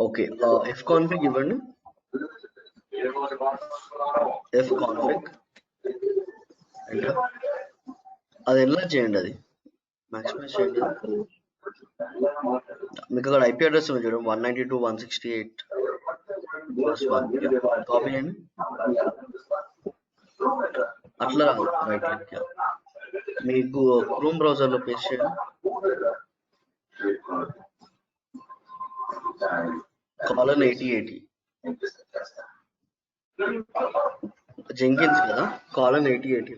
Okay, fconfig ఇవ్వండి. fconfig enter. అది ఎలా చేయండి, అది మాక్సిమైజ్ చేయండి. మీకు అక్కడ ఐపీ అడ్రస్ ఉంది చూడండి, 192.168.1. కాపీ చేయండి. అట్లా రాదు, రైట్ క్లిక్ మీకు క్రోమ్ బ్రౌజర్ లో పేస్ట్ చేయండి. కాలన్ 8080 జెంకిన్స్ కదా, కాలన్ 8080.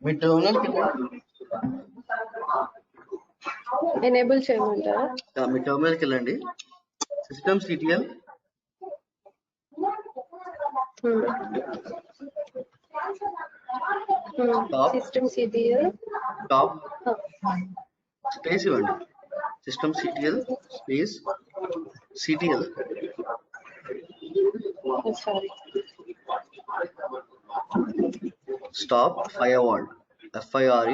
మీ టెర్మినల్కి ఎనేబుల్ చేయమంటారా? మీ టెర్మినల్కి వెళ్ళండి. systemctl systemctl టాప్ స్పేస్ ఇవ్వండి. systemctl space ctl stop firewall FIREWALL.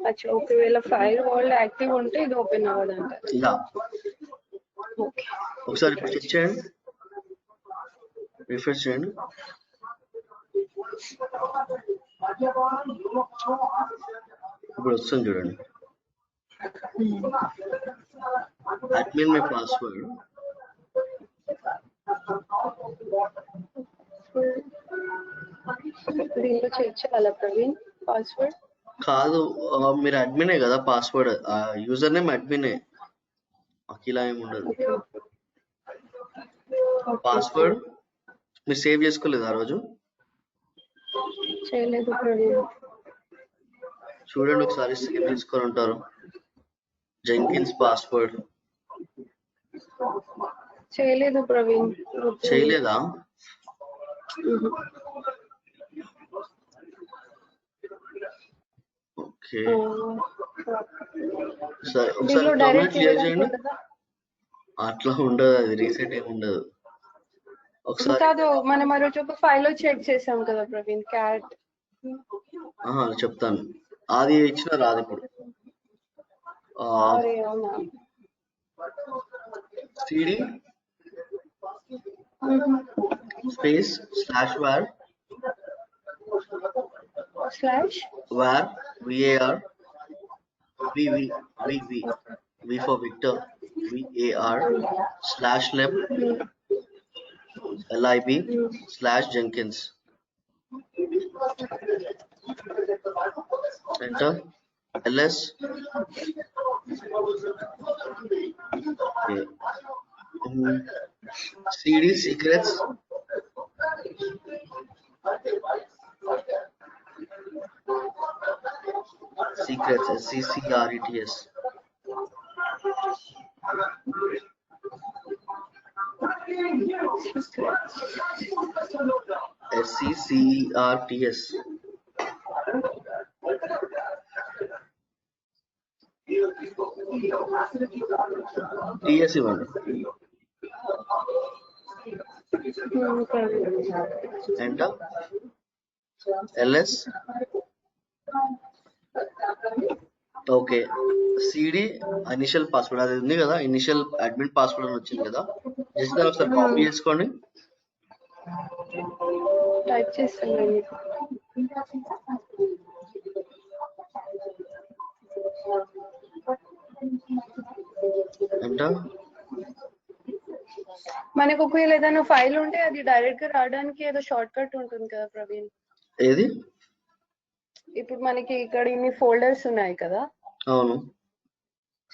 అచ్చా, ఒకవేళ ఫైర్ వాల్ యాక్టివ్ ఉంటే ఇది ఓపెన్ అవ్వదంట. ఒకసారి చెక్ చేయండి, రిఫ్రెష్ చేయండి. ఇప్పుడు వస్తుంది చూడండి. అడ్మిన్ మీ పాస్వర్డ్ దీనిలో చెక్ చేయాలా ప్రవీణ్? పాస్వర్డ్ కాదు, మీరు అడ్మినే కదా, పాస్వర్డ్ యూజర్ నేమ్ అడ్మినే, అఖిలా ఏమి ఉండదు. పాస్వర్డ్ మీరు సేవ్ చేసుకోలేదు ఆ రోజు? చేయలేదు ప్రవీణ్. చూడండి ఒకసారి, సేవ్ చేసుకొని ఉంటారు. జెంకిన్స్ పాస్వర్డ్ చేయలేదు ప్రవీణ్. చేయలేదా? ఓకే, సరే ఒకసారి టెర్మినల్ క్లియర్ చేయండి. అట్లా ఉండదు, అది రీసెట్ ఏమి ఉండదు. ఒకసారి కాదు, మనం ఆ రోజు ఒక ఫైల్ చెక్ చేసాం కదా ప్రవీణ్, క్యాట్. చెప్తాను, అది ఇచ్చిన రాదు ఇప్పుడు. cd space /var var var v for Victor var /lib lib /Jenkins. enter ls. Okay. cd secrets SCCRETS SCCERTS TS ఇవ్వండి. Enter ls. Okay, CD initial password అది ఉంది కదా, ఇనిషియల్ అడ్మిన్ పాస్వర్డ్ అని వచ్చింది కదా, జస్ట్ దాన్ని ఒకసారి కాపీ చేసుకోండి. టైప్ చేస్తాను. ఎంటర్. మనకు ఒకవేళ ఏదైనా ఫైల్ ఉంటే అది డైరెక్ట్ గా రావడానికి ఏదో షార్ట్ కట్ ఉంటుంది కదా ప్రవీణ్? ఏది? ఇప్పుడు మనకి ఇక్కడ ఇన్ని ఫోల్డర్స్ ఉన్నాయి కదా. అవును.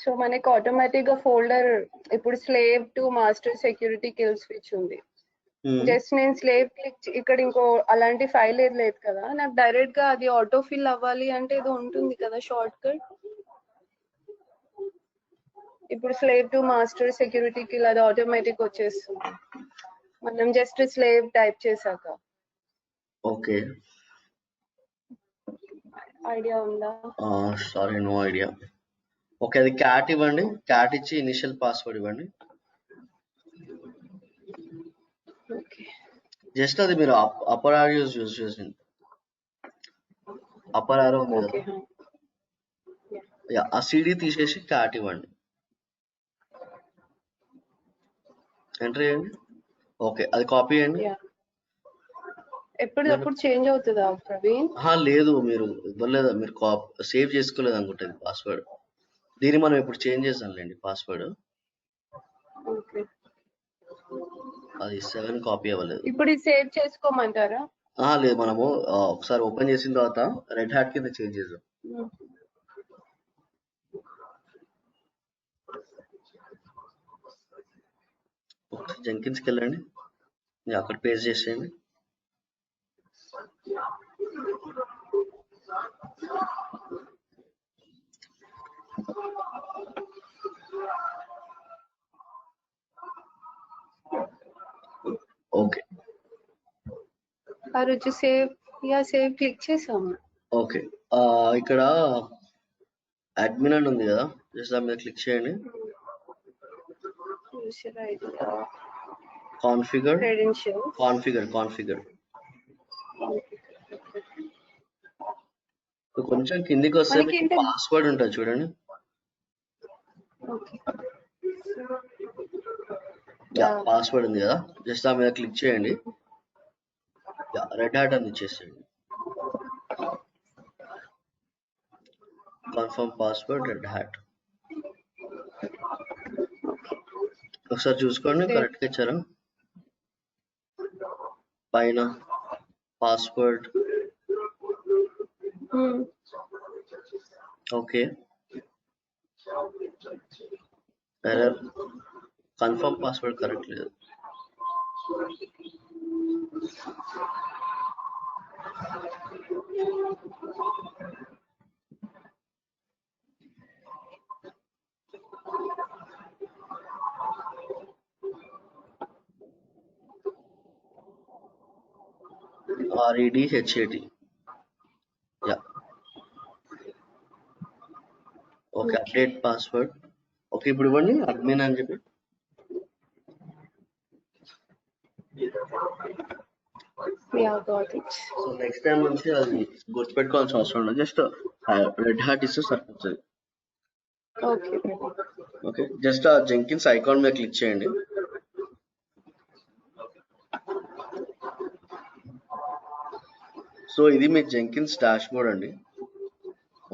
సో మనకి ఆటోమేటిక్ గా ఫోల్డర్ ఇప్పుడు slave to master security kill switch ఉంది. జస్ట్ నేను స్లేవ్ క్లిక్ ఇక్కడ ఇంకో అలాంటి ఫైల్ ఏది లేదు కదా, నాకు డైరెక్ట్ గా అది ఆటో ఫిల్ అవ్వాలి అంటే ఏదో ఉంటుంది కదా షార్ట్ కట్. ఇప్పుడు slave to master security kill అది ఆటోమేటిక్ వచ్చేస్తుంది మనం జస్ట్ స్లేవ్ టైప్ చేశాక. ఓకే, ఐడియా ఉందా? Sorry, no idea. ఓకే, అది క్యాట్ ఇవ్వండి, క్యాట్ ఇచ్చి ఇనిషియల్ పాస్వర్డ్ ఇవ్వండి. ఓకే, జస్ట్ అది మీరు అప్పర్ ఆరో యూజ్ చేసింది, అప్పర్ ఆరో ఉంది ఓకే. కదా, ఆ సిడి తీసేసి క్యాట్ ఇవ్వండి, ఎంటర్ చేయండి. ఓకే, అది కాపీ చేయండి. ఎప్పటికప్పుడు చేంజ్ అవుతుందా ప్రవీణ్? లేదు, మీరు ఇవ్వలేదా, మీరు సేవ్ చేసుకోలేదు అనుకుంటుంది పాస్వర్డ్. దీన్ని మనం ఇప్పుడు చేంజ్ చేద్దాంలేండి పాస్వర్డ్. ఓకే, అది 7 కాపీ అవ్వలేదు. ఇప్పుడు ఇది సేవ్ చేసుకోమంటారా? లేదు, మనము ఒకసారి ఓపెన్ చేసిన తర్వాత రెడ్ హ్యాట్ కింద చేంజ్ చేద్దాం. ఒకసారి జెంకిన్స్కి వెళ్ళండి, అక్కడ పేస్ట్ చేసేయండి. ఓకే, ఆ రోజు సేవ్ క్లిక్ చేసాము. ఓకే, ఇక్కడ అడ్మిన్ అని ఉంది కదా, జస్ట్ దాని మీద క్లిక్ చేయండి. కాన్ఫిగర్ కొంచెం కిందికి వస్తే మీకు పాస్వర్డ్ ఉంటుంది చూడండి. పాస్వర్డ్ ఉంది కదా, జస్ట్ దాని మీద క్లిక్ చేయండి. రెడ్ హ్యాట్ అని ఇచ్చేసేయండి. Confirm password red hat. ఒకసారి చూసుకోండి కరెక్ట్గా ఇచ్చారా. పైన password. Okay, error, confirm password correct లేదు. REDHAT. Okay, update password. Okay, ఇప్పుడు ఇవ్వండి అడ్మిన్ అని చెప్పి. సో నెక్స్ట్ టైం నుంచి అది గుర్తుపెట్టుకోవాల్సిన అవసరం ఉండదు, జస్ట్ రెడ్ హ్యాట్ ఇస్తే సరిపోతుంది. ఓకే, జస్ట్ ఆ జెంకిన్స్ ఐకాన్ మీద క్లిక్ చేయండి. సో ఇది మీ జెంకిన్స్ డాష్ బోర్డ్ అండి.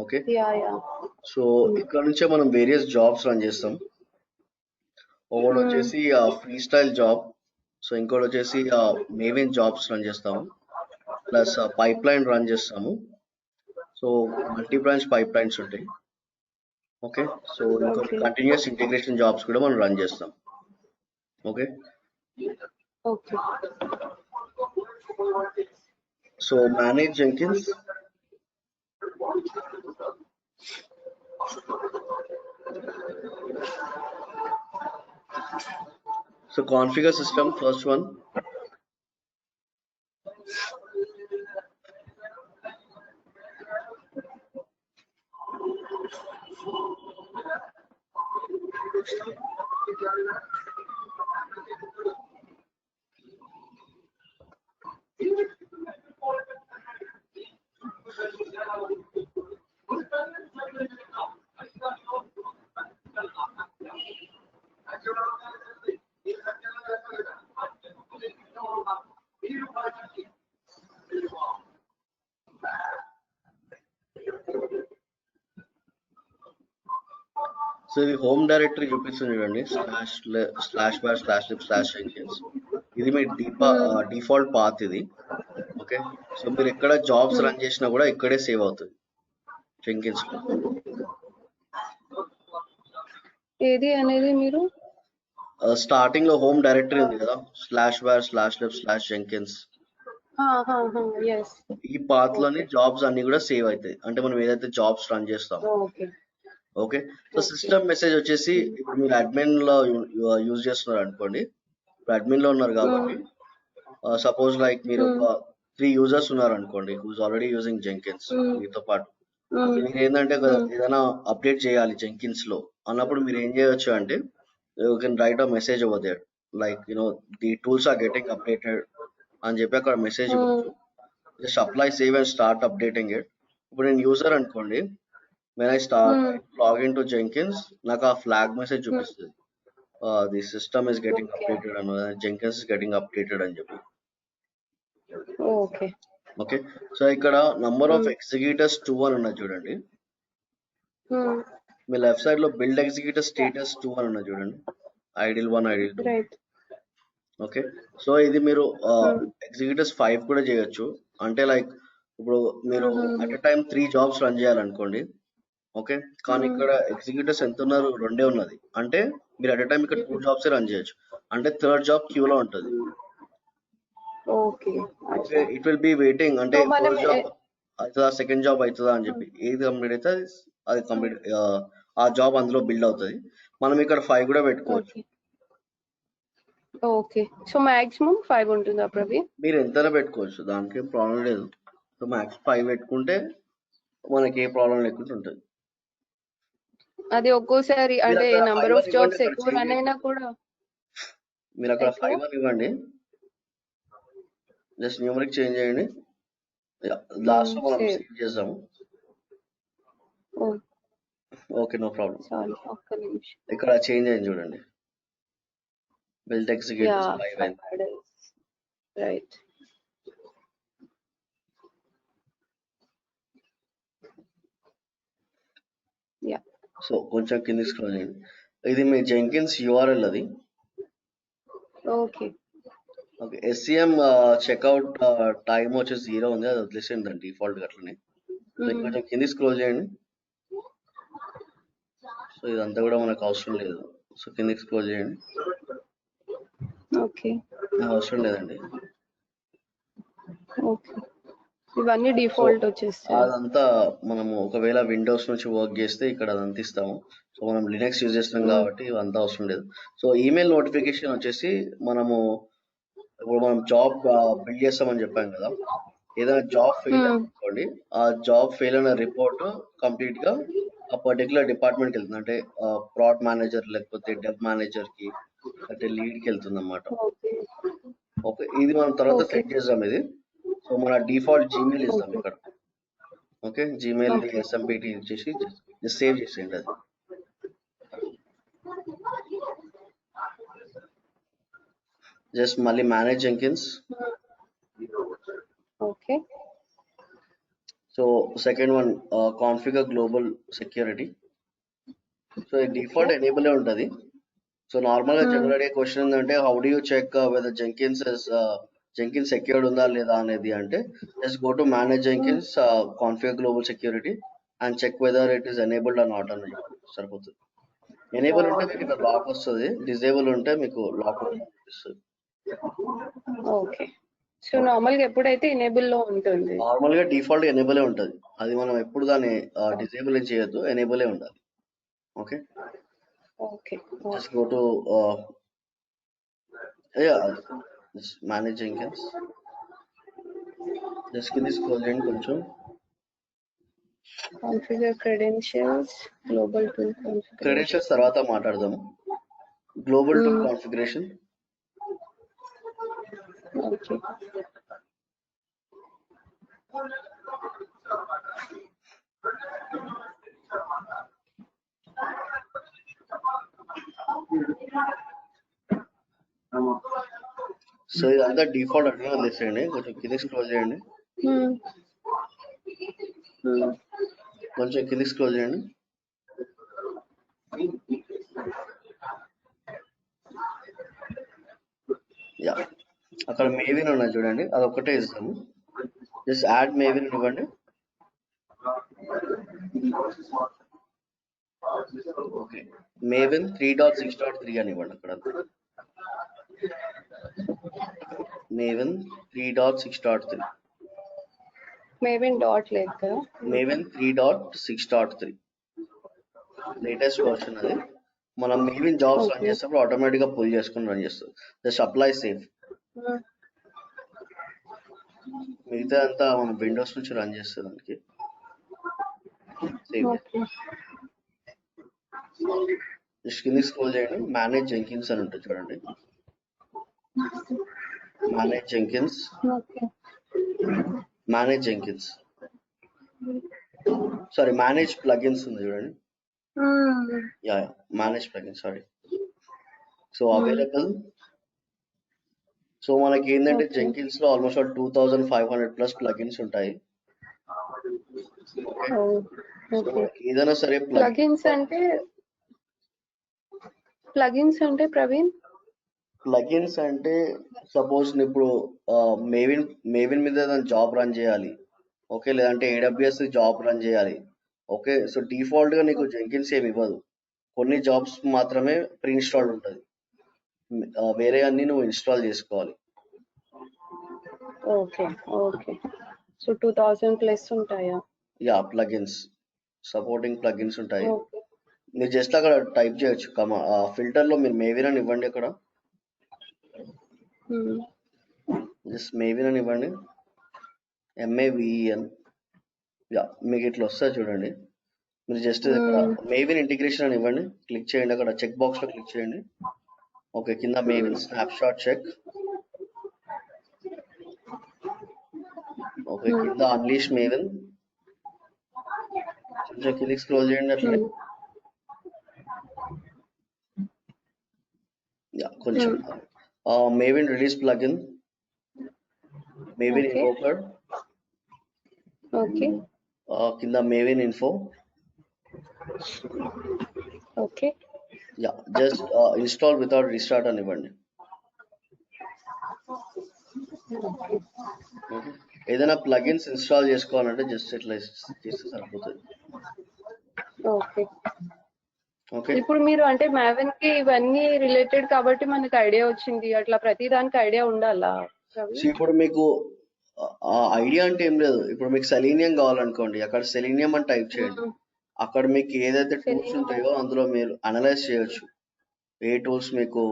ఓకే, సో ఇక్కడ నుంచే మనం వేరియస్ జాబ్స్ రన్ చేస్తాం. ఒకటి వచ్చేసి ఫ్రీ స్టైల్ జాబ్, సో ఇంకోటి వచ్చేసి మేవెన్ జాబ్స్ రన్ చేస్తాము, ప్లస్ పైప్ లైన్ రన్ చేస్తాము. So multi branch pipe lines ఉంటాయి. ఓకే, సో ఇంకొక కంటిన్యూస్ ఇంటిగ్రేషన్ జాబ్స్ కూడా మనం రన్ చేస్తాం. Okay, so manage Jenkins. So configure system, first one. So ఇది హోమ్ డైరెక్టరీ చూపిస్తుంది చూడండి, ///lib/jenkins. ఇది మీ డిఫాల్ట్ పాత్ ఇది. ఓకే, సో మీరు ఎక్కడ జాబ్స్ రన్ చేసినా కూడా ఇక్కడే సేవ్ అవుతుంది జెంకిన్స్ లో. ఏది అనేది మీరు స్టార్టింగ్ లో హోమ్ డైరెక్టరీ ఉంది కదా, /var/lib/jenkins. ఎస్. ఈ పాత్ లోని జాబ్స్ అన్ని కూడా సేవ్ అవుతాయి, అంటే మనం ఏదైతే జాబ్స్ రన్ చేస్తాం. Okay okay, so system message వచ్చేసి ఇప్పుడు మీరు అడ్మిన్ లో యూజ్ చేస్తున్నారు అనుకోండి. ఇప్పుడు అడ్మిన్ లో ఉన్నారు కాబట్టి సపోజ్ లైక్ మీరు ఒక 3 users ఉన్నారు అనుకోండి, హూస్ ఆల్రెడీ యూజింగ్ జెంకిన్స్ మీతో పాటు. మీరు ఏంటంటే ఏదైనా అప్డేట్ చేయాలి జెంకిన్స్ లో అన్నప్పుడు మీరు ఏం చేయొచ్చు అంటే, you can write a message over there, like the tools are getting updated అని చెప్పి అక్కడ మెసేజ్ ఇవ్వచ్చు. Just apply save and start updating it. ఇప్పుడు నేను యూజర్ అనుకోండి, when I start log into Jenkins, నాకు ఆ ఫ్లాగ్ మెసేజ్ చూపిస్తుంది, the system is getting updated అని, జెంకిన్స్ ఇస్ గెటింగ్ అప్డేటెడ్ అని చెప్పి. ఓకే ఓకే, సో ఇక్కడ నంబర్ ఆఫ్ ఎగ్జిక్యూటివ్స్ 2 అని ఉన్నది చూడండి. మీ లెఫ్ట్ సైడ్ లో బిల్డ్ ఎగ్జిక్యూటివ్ స్టేటస్ 2 అని ఉన్నది చూడండి, ఐడిల్ 1 ఐడిల్ 2. ఓకే, సో ఇది మీరు ఎగ్జిక్యూటివ్స్ 5 కూడా చేయొచ్చు. అంటే లైక్ ఇప్పుడు మీరు at a time 3 jobs run చేయాలనుకోండి. ఓకే, కానీ ఇక్కడ ఎగ్జిక్యూటివ్స్ ఎంత ఉన్నారు, 2 ఉన్నది. అంటే మీరు అట్ ఎ టైం ఇక్కడ 2 జాబ్స్ రన్ చేయొచ్చు. అంటే థర్డ్ జాబ్ క్యూలో ఉంటుంది. Okay, it will be waiting, అంటే ఫస్ట్ జాబ్ అవుతుందా సెకండ్ జాబ్ అవుతుందా అని చెప్పి. ఏది కంప్లీట్ అయితే అది కంప్లీట్, ఆ జాబ్ అందులో బిల్డ్ అవుతుంది. మనం ఇక్కడ 5 కూడా పెట్టుకోవచ్చు. ఓకే, సో మాక్సిమం 5 ఉంటుందా ప్రవీణ్? మీరు ఎంతైనా పెట్టుకోవచ్చు, దానికి ఏం ప్రాబ్లం లేదు. సో మ్యాక్స్ 5 పెట్టుకుంటే మనకి ఏ ప్రాబ్లం లేకుండా ఉంటుంది. అది ఒక్కోసారి అంటే నంబర్ ఆఫ్ జాబ్స్ ఎక్కువ రన్ అయినా కూడా మీరు అక్కడ 5 అని ఇవ్వండి, జస్ట్ న్యూమరిక్ చేంజ్ చేయండి. లాస్ట్ లో మనం సేవ్ చేద్దాము. Okay, no problem. ఇక్కడ చేంజ్ అయింది చూడండి, బిల్డ్ ఎగ్జిక్యూటివ్స్ 5 అయింది. రైట్. యా, సో కొంచెం కిందకి స్క్రోల్ చేయండి. ఇది మీ జెంకిన్స్ యూఆర్ఎల్ అది. Okay okay, SCM checkout time వచ్చేసి 0 ఉంది, అది వదిలేసేయండి దాన్ని డిఫాల్ట్ అట్లనే. కొంచెం కింది స్క్రోల్ చేయండి. సో ఇదంతా కూడా మనకు అవసరం లేదు. సో కిందికి స్క్రోల్ చేయండి. ఓకే, అవసరం లేదండి. ఓకే, ఇవన్నీ డిఫాల్ట్ వచ్చేస్తాయి. అదంతా మనము ఒకవేళ విండోస్ నుంచి వర్క్ చేస్తే ఇక్కడ అదంతా ఇస్తాము. సో మనం లినక్స్ యూజ్ చేస్తున్నాం కాబట్టి ఇవంతా అవసరం లేదు. సో ఈమెయిల్ నోటిఫికేషన్ వచ్చేసి మనము ఇప్పుడు మనం జాబ్ బిల్డ్ చేస్తామని చెప్పాం కదా, ఏదైనా జాబ్ ఫెయిల్ అనుకోండి, ఆ జాబ్ ఫెయిల్ అయిన రిపోర్ట్ కంప్లీట్ గా ఆ పర్టికులర్ డిపార్ట్మెంట్కి వెళ్తుంది. అంటే ప్రాడక్ట్ మేనేజర్ లేకపోతే డెవ్ మేనేజర్ కి అంటే లీడ్ కి వెళ్తుంది అన్నమాట. ఓకే, ఇది మనం తర్వాత సెట్ చేద్దాం ఇది. సో మన డిఫాల్ట్ జీమెయిల్ ఇస్తాం ఇక్కడ. ఓకే, జీమెయిల్ SMPT ఇచ్చేసి సేవ్ చేసేయండి. అది జస్ట్ మళ్ళీ manage Jenkins. Okay, so second one configure global security. So ఇది డిఫాల్ట్ ఎనేబుల్ ఉంటుంది. సో నార్మల్ గా జనరల్ అడిగే క్వశ్చన్ ఏంటంటే, how do you check whether Jenkins secured ఉందా లేదా అనేది. అంటే just go to manage Jenkins, configure global security and check whether it is enabled or not అని సరిపోతుంది. ఎనేబుల్ ఉంటే మీకు ఇక్కడ లాక్ వస్తుంది, డిజేబుల్ ఉంటే మీకు లాక్ వస్తుంది. ఓకే, సో నార్మల్ గా ఎప్పుడైతే ఎనేబుల్ లో ఉంటుంది, నార్మల్ గా డిఫాల్ట్ ఎనేబుల్ ఉంటుంది. అది మనం ఎప్పుడు దాన్ని డిజేబుల్ ఏం చేయొద్దు, ఎనేబుల్ ఉండాలి. Okay, okay, just go to just manage Jenkins. just కింద స్క్రోల్ చేయండి కొంచెం. Configure credentials, global tool configuration. Credentials తర్వాత మాట్లాడదాము. Global tool configuration. Okay, so ఇదంతా డిఫాల్ట్ అట్లా వదిలేసేయండి. కొంచెం కింద స్క్రోల్ చేయండి. కొంచెం కింద స్క్రోల్ చేయండి. యా, అక్కడ మేవిన్ ఉన్నది చూడండి, అదొక్కటే ఇస్తాము. జస్ట్ యాడ్ మేవిన్ ఇవ్వండి. ఓకే, Maven 3.6.3 అని ఇవ్వండి అక్కడ అంతే. Maven 3.6.3. Maven డాట్ లేదు కదా. Maven 3.6.3 లేటెస్ట్ వర్షన్ అది. మనం Maven జాబ్స్ రన్ చేసినప్పుడు ఆటోమేటిక్ గా పుల్ చేసుకుని రన్ చేస్తుంది. Just apply save. మిగతా అంతా మనం విండోస్ నుంచి రన్ చేస్తుంది దానికి. సేవ్ జస్ట్ కింద స్క్రోల్ చేయండి, మేనేజ్ జెంకిన్స్ అని ఉంటుంది చూడండి. Manage Jenkins, manage Jenkins, sorry manage plugins ఉంది చూడండి. Yeah manage plugins, sorry. So available. So మనకి ఏంటంటే జెంకిన్స్ లో ఆల్మోస్ట్ 2500+ ప్లగిన్స్ ఉంటాయి. ఏదైనా సరే ప్లగిన్స్ అంటే ప్రవీణ్, ప్లగిన్స్ అంటే సపోజ్ ఇప్పుడు మేవిన్ మీద ఏదైనా జాబ్ రన్ చేయాలి, ఓకే, లేదంటే AWS జాబ్ రన్ చేయాలి, ఓకే. సో డిఫాల్ట్ గా నీకు జెంకిన్స్ ఏమి ఇవ్వదు, కొన్ని జాబ్స్ మాత్రమే ప్రీ ఇన్స్టాల్డ్ ఉంటుంది, వేరే అన్ని నువ్వు ఇన్స్టాల్ చేసుకోవాలి. Okay okay. సో 2000+ ఉంటాయా? యా ప్లగిన్స్, సపోర్టింగ్ ప్లగిన్స్ ఉంటాయి. మీరు జస్ట్ అక్కడ టైప్ చేయొచ్చు, ఫిల్టర్ లో మీరు మేవిన్ అని ఇవ్వండి, అక్కడ జస్ట్ మేవిన్ అని ఇవ్వండి, MAVEN. యా మీకు ఇట్లా వస్తుంది చూడండి. మీరు జస్ట్ మేవిన్ ఇంటిగ్రేషన్ అని ఇవ్వండి, క్లిక్ చేయండి, అక్కడ చెక్ బాక్స్ లో క్లిక్ చేయండి. ఓకే, కింద మేవిన్ స్నాప్షాట్ చెక్. ఓకే, కింద అన్లీష్ మేవిన్ కొంచెం కిందికి స్క్రోల్ చేయండి అట్లనే. యా కొంచెం Maven release plugin, Maven invoker, okay, కింద Maven info. Okay, yeah just install without restart అని ఇవ్వండి. ఏదైనా ప్లగిన్స్ ఇన్స్టాల్ చేసుకోవాలంటే జస్ట్ ఇట్లా చేస్తే సరిపోతుంది. ఓకే ఓకే, ఇప్పుడు మీరు అంటే మావెన్ కి ఇవన్నీ రిలేటెడ్ కాబట్టి మనకు ఐడియా వచ్చింది, అట్లా ప్రతి దానికి ఐడియా ఉండాలా? ఇప్పుడు మీకు ఐడియా అంటే ఏం లేదు. ఇప్పుడు మీకు సెలీనియం కావాలనుకోండి, అక్కడ సెలీనియం అని టైప్ చేయండి. అక్కడ మీకు ఏదైతే టూల్స్ ఉంటాయో అందులో మీరు అనలైజ్ చేయొచ్చు, ఏ టూల్స్ మీకు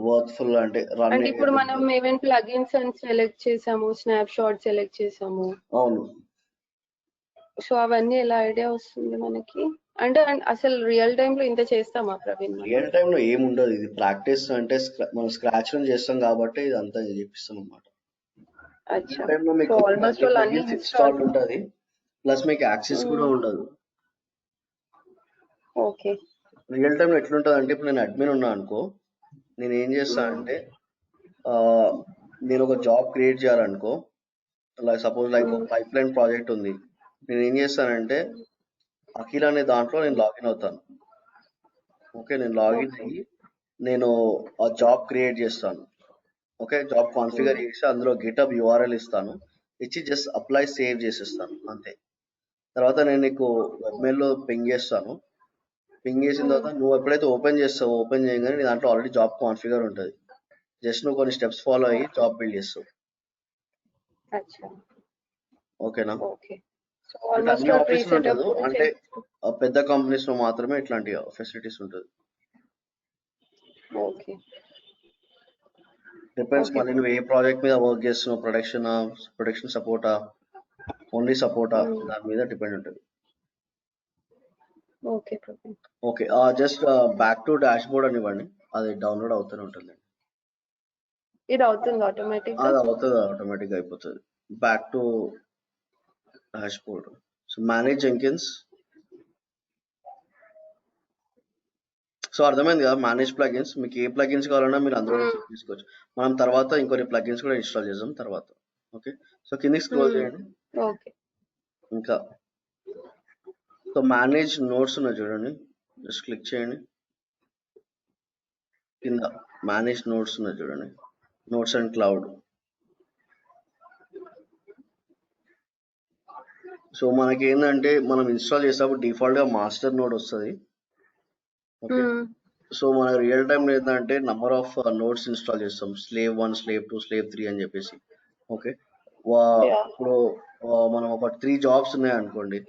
వర్త్ఫుల్ అంటే రన్. ఇప్పుడు మనం మేవెన్ ప్లగిన్స్ అని సెలెక్ట్ చేసాము, స్నాప్ షాట్ సెలెక్ట్ చేసాము. అవును. సో అవన్నీ ఎలా ఐడియా వస్తుంది మనకి? అంటే అసలు రియల్ టైమ్ లో ఇంత చేస్తామా ప్రవీణ్? రియల్ టైమ్ లో ఏముండదు, ఇది ప్రాక్టీస్. అంటే మనం స్క్రాచ్ నుంచి చేస్తాం కాబట్టి ఇదంతా చేపిస్తాం అన్నమాట. రియల్ టైమ్ లో మీకు ప్లగిన్స్ ఇన్స్టాల్ ఉంటుంది, ప్లస్ మీకు యాక్సెస్ కూడా ఉండదు. ఓకే. రియల్ టైమ్ లో ఎట్లుంటుంది అంటే, ఇప్పుడు నేను అడ్మిన్ ఉన్నా అనుకో, నేను ఏం చేస్తానంటే నేను ఒక జాబ్ క్రియేట్ చేయాలనుకో, సపోజ్ లైక్ ఒక పైప్ లైన్ ప్రాజెక్ట్ ఉంది, నేను ఏం చేస్తానంటే అఖిల్ అనే దాంట్లో నేను లాగిన్ అవుతాను. ఓకే, నేను లాగిన్ అయ్యి నేను ఆ జాబ్ క్రియేట్ చేస్తాను. ఓకే, జాబ్ కాన్ఫిగర్ చేసి అందులో గిటబ్ URL ఇస్తాను, ఇచ్చి జస్ట్ అప్లై సేవ్ చేసేస్తాను అంతే. తర్వాత నేను నీకు వెబ్మెయిల్లో పింగ్ చేస్తాను. పింగ్ చేసిన తర్వాత నువ్వు ఎప్పుడైతే ఓపెన్ చేస్తావో, ఓపెన్ చేయగానే నీ దాంట్లో ఆల్రెడీ జాబ్ కాన్ఫిగర్ ఉంటుంది. జస్ట్ నువ్వు కొన్ని స్టెప్స్ ఫాలో అయ్యి జాబ్ బిల్డ్ చేస్తావు. ఓకేనా? అన్ని ఆఫీస్ లో ఉండదు, అంటే పెద్ద కంపెనీస్ లో మాత్రమే ఇట్లాంటి ఫెసిలిటీస్ ఉంటుంది. డిపెండ్స్ మళ్ళీ నువ్వు ఏ ప్రాజెక్ట్ మీద వర్క్ చేస్తున్నావు, ప్రొడక్షన్ సపోర్టా, ఓన్లీ సపోర్టా, దాని మీద డిపెండ్ ఉంటుంది. Okay, just back to dash board అని ఇవ్వండి, అది డౌన్లోడ్ అవుతూనే ఉంటుంది. ఇది అవుతుంది ఆటోమేటిక్, అది అవుతుంది ఆటోమేటిక్ అయిపోతుంది. Back to dashboard. So manage Jenkins. So అర్థమైంది కదా, మేనేజ్ ప్లగిన్స్. మీకు ఏ ప్లగిన్స్ కావాలన్నా మీరు అందులో తీసుకోవచ్చు. మనం తర్వాత ఇంకొన్ని ప్లగిన్స్ కూడా ఇన్స్టాల్ చేద్దాం తర్వాత. ఓకే, సో కిందికి స్క్రోల్ చేయండి. ఇంకా సో మేనేజ్ నోట్స్ ఉన్నాయి చూడండి, జస్ట్ క్లిక్ చేయండి. కింద మేనేజ్ నోట్స్ ఉన్నాయి చూడండి, నోట్స్ అండ్ క్లౌడ్. సో మనకి ఏంటంటే మనం ఇన్స్టాల్ చేసేటప్పుడు డిఫాల్ట్ గా మాస్టర్ నోడ్ వస్తుంది. ఓకే. సో మన రియల్ టైం ఏంటంటే నంబర్ ఆఫ్ నోడ్స్ ఇన్స్టాల్ చేస్తాం, స్లేవ్ 1, స్లేవ్ 2, స్లేవ్ 3 అని చెప్పేసి. ఓకే. ఇప్పుడు మనం ఒక 3 జాబ్స్ ఉన్నాయి అనుకోండి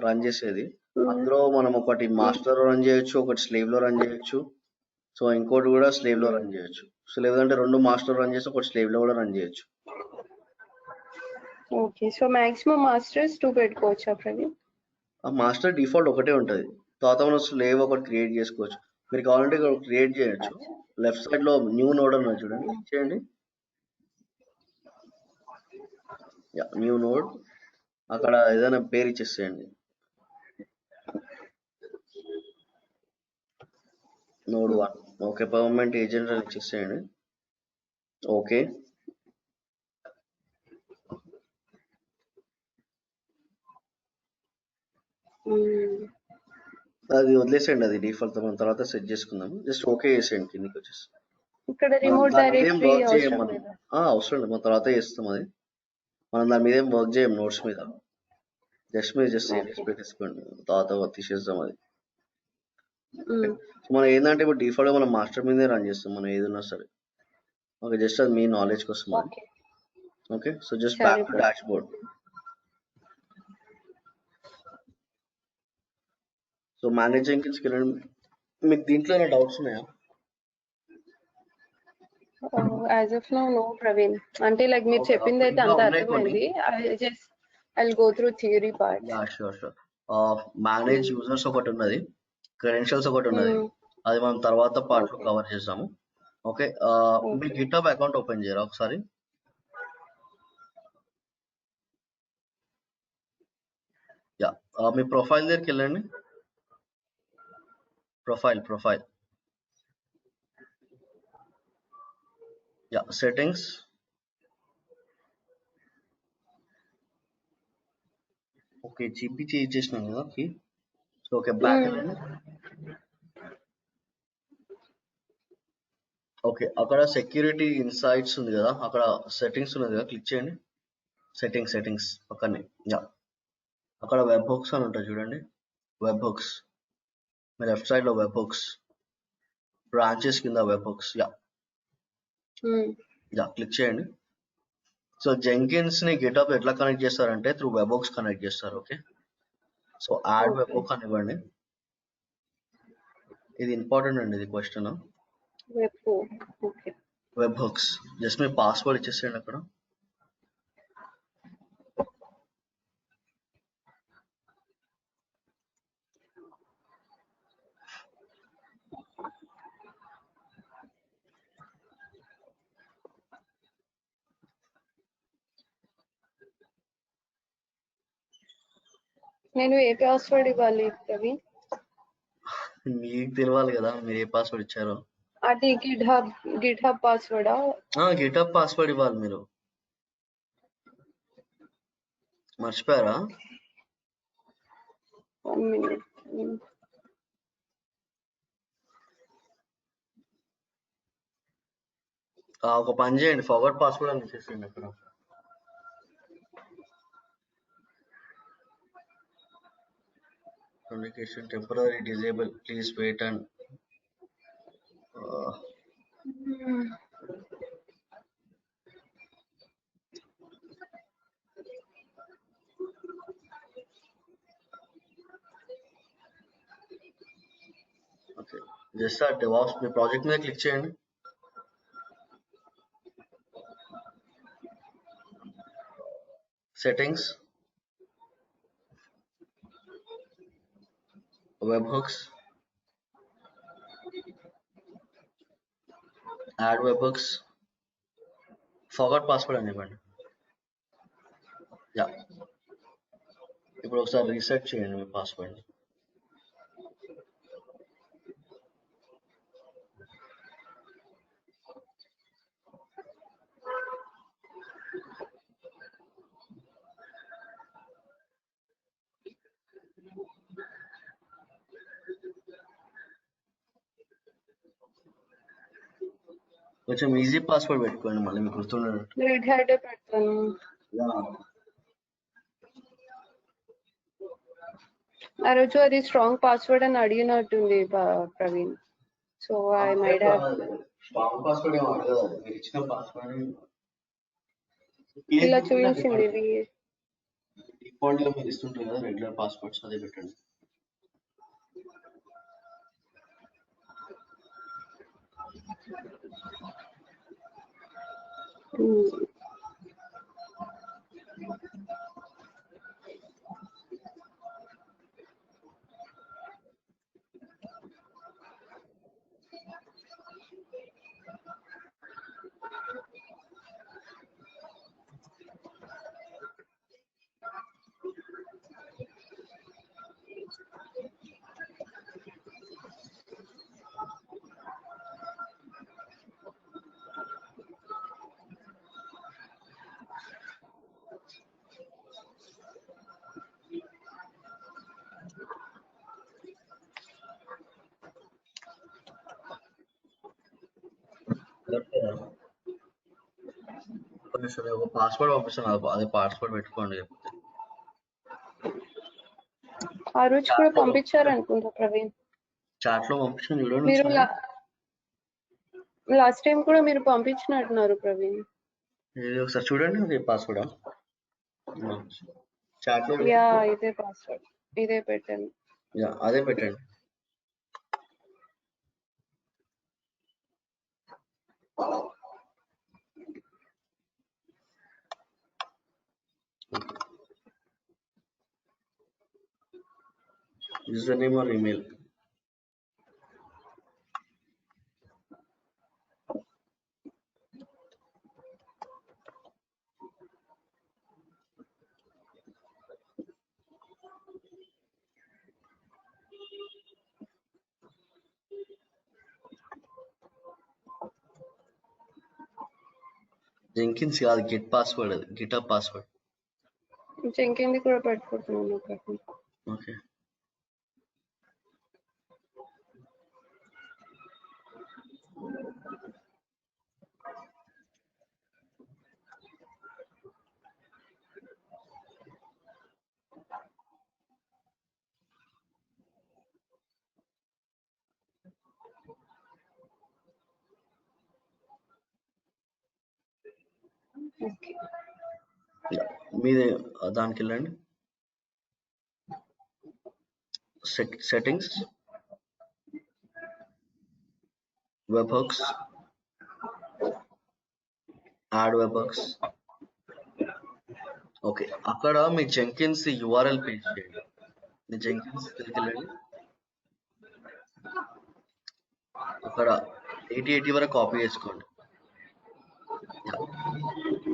రన్ చేసేది. అందులో మనం ఒకటి మాస్టర్ లో రన్ చేయొచ్చు, ఒకటి స్లేవ్ లో రన్ చేయొచ్చు, సో ఇంకోటి కూడా స్లేవ్ లో రన్ చేయొచ్చు. సో లేదంటే 2 మాస్టర్ రన్ చేసి ఒకటి స్లేవ్ లో కూడా రన్ చేయొచ్చు. ఓకే. సో మాక్సిమం మాస్టర్స్ 2 పెట్టుకోవచ్చా ప్రవీణ్? ఆ మాస్టర్ డిఫాల్ట్ ఒకటే ఉంటది. తర్వాత మనం స్లేవ్ ఒకటి క్రియేట్ చేసుకోవచ్చు. మీరు కావాలంటే ఇక్కడ క్రియేట్ చేయొచ్చు. లెఫ్ట్ సైడ్ లో న్యూ నోడ్ ఉన్నది చూడండి, క్లిక్ చేయండి. న్యూ నోడ్, అక్కడ ఏదైనా పేరు ఇచ్చేసేయండి. నోడ్ 1. ఓకే, పర్మనెంట్ ఏజెంట్ అని ఇచ్చేసేయండి. ఓకే. అది వదిలేసేయండి, అది డిఫాల్ట్ మనం తర్వాత సెట్ చేసుకుందాం. జస్ట్ ఓకే చేసేయండి, కిందికి వచ్చేసి. ఇక్కడ రిమోట్ డైరెక్టరీ అవసరం లేదా? అవసరం లేదు, మనం తర్వాత చేస్తాం అది. మనం దాని మీద ఏం వర్క్ చేయం, నోట్స్ మీద. జస్ట్ మీరు జస్ట్ సేవ్ చేసి పెట్టేసుకోండి, తర్వాత తీసేద్దాం అది. సో మనం ఏంటంటే ఇప్పుడు డిఫాల్ట్ మనం మాస్టర్ మీదే రన్ చేస్తాం మనం ఏదైనా సరే. ఓకే, జస్ట్ అది మీ నాలెడ్జ్ కోసం అది. Okay, so just back to dashboard. So manage జెంకిన్స్కి వెళ్ళండి. మీకు దీంట్లో ఏమైనా డౌట్స్ ఉన్నాయా? As of now no Praveen. అంటే లైక్ మీరు చెప్పింది అయితే అంత అర్థమైంది. I'll go through theory part. Yeah sure. Manage users ఒకటి ఉన్నది, క్రెడెన్షియల్స్ ఒకటి ఉన్నది, అది మనం తర్వాత పార్ట్ లో కవర్ చేసాము. ఓకే, మీ గిట్హబ్ అకౌంట్ ఓపెన్ చేయరా ఒకసారి? యా, మీ ప్రొఫైల్ దగ్గరికి వెళ్ళండి. Profile yeah, settings, okay GPT ఇచ్చేసినాం కదా కీ. సో ఓకే, బ్యాక్ వెళ్ళండి. ఓకే, అక్కడ సెక్యూరిటీ ఇన్సైట్స్ ఉంది కదా, అక్కడ సెట్టింగ్స్ ఉన్నది కదా, క్లిక్ చేయండి. సెట్టింగ్స్ పక్కనే. యా, అక్కడ వెబ్ హుక్స్ అని ఉంటుంది చూడండి, వెబ్ హుక్స్. మీ లెఫ్ట్ సైడ్ లో వెబ్ హుక్స్, బ్రాంచెస్ కింద వెబ్ హుక్స్. యా క్లిక్ చేయండి. సో జెంకిన్స్ ని గిటప్ ఎట్లా కనెక్ట్ చేస్తారంటే త్రూ వెబ్ హుక్స్ కనెక్ట్ చేస్తారు. Okay, so add web hook అని ఇవ్వండి. ఇది ఇంపార్టెంట్ అండి, ఇది క్వశ్చన్. వెబ్ హుక్స్, జస్ట్ మీ పాస్వర్డ్ ఇచ్చేసేయండి అక్కడ. నేను ఏ పాస్వర్డ్ ఇవ్వాలి ప్రవీణ్? మీకు తెలియాలి కదా మీరు ఏ పాస్వర్డ్ ఇచ్చారో. అది గిట్హబ్ పాస్వర్డా? గిటప్ పాస్వర్డ్ ఇవ్వాలి మీరు, మర్చిపోయారా? 1 minute. ఒక పని చేయండి, ఫార్వర్డ్ పాస్వర్డ్ అని ఇచ్చేసేయండి అక్కడ. Communication temporary disable, please wait and okay, just ఆ DevOps మీ ప్రాజెక్ట్ మీద క్లిక్ చేయండి. Settings, web hooks, add web hooks, forward password అని ఇవ్వండి. యా, ఇప్పుడు ఒకసారి రీసెట్ చేయండి మీ పాస్వర్డ్. కొంచెం ఈజీ పాస్వర్డ్ పెట్టుకోండి, మళ్ళీ మీకు గుర్తుండదు. రెడ్ హ్యాట్ పెడతాను. ఆ రోజు అది స్ట్రాంగ్ పాస్వర్డ్ అని అడిగినట్టుంది Praveen. So I might have strong password ఏమో అడగదు, మీరు ఇచ్చిన పాస్వర్డ్ ఇలా చూపించింది. డిఫాల్ట్ గా మీరు ఇస్తుంటారు కదా రెగ్యులర్ పాస్వర్డ్స్, అదే పెట్టండి. ఒక పాస్వర్డ్ పంపిస్తాను, అదే పాస్వర్డ్ పెట్టుకోండి. ఆ రోజు కూడా పంపించారు అనుకుంటా ప్రవీణ్. చాట్ లో పంపించాను చూడండి. మీరు లాస్ట్ టైం కూడా మీరు పంపించినట్టున్నారు ప్రవీణ్. ఒకసారి చూడండి, అదే పాస్వర్డ్ చాట్ లో. యా ఇదే పాస్వర్డ్, ఇదే పెట్టండి. యా అదే పెట్టండి. Username or email. Jenkins కాదు, గెట్ పాస్వర్డ్, అది గిటప్ పాస్వర్డ్. జెంకిన్స్ కూడా పెట్టుకుంటున్నాను. ఓకే. మీదే దానికి వెళ్ళండి, సెట్టింగ్స్, వెబ్హుక్స్, యాడ్ వెబ్హుక్స్. ఓకే, అక్కడ మీ జెంకిన్స్ యూఆర్ఎల్ పేజ్ చేయండి. మీ జెంకిన్స్ వెళ్ళండి, అక్కడ 80 వరకు కాపీ చేసుకోండి.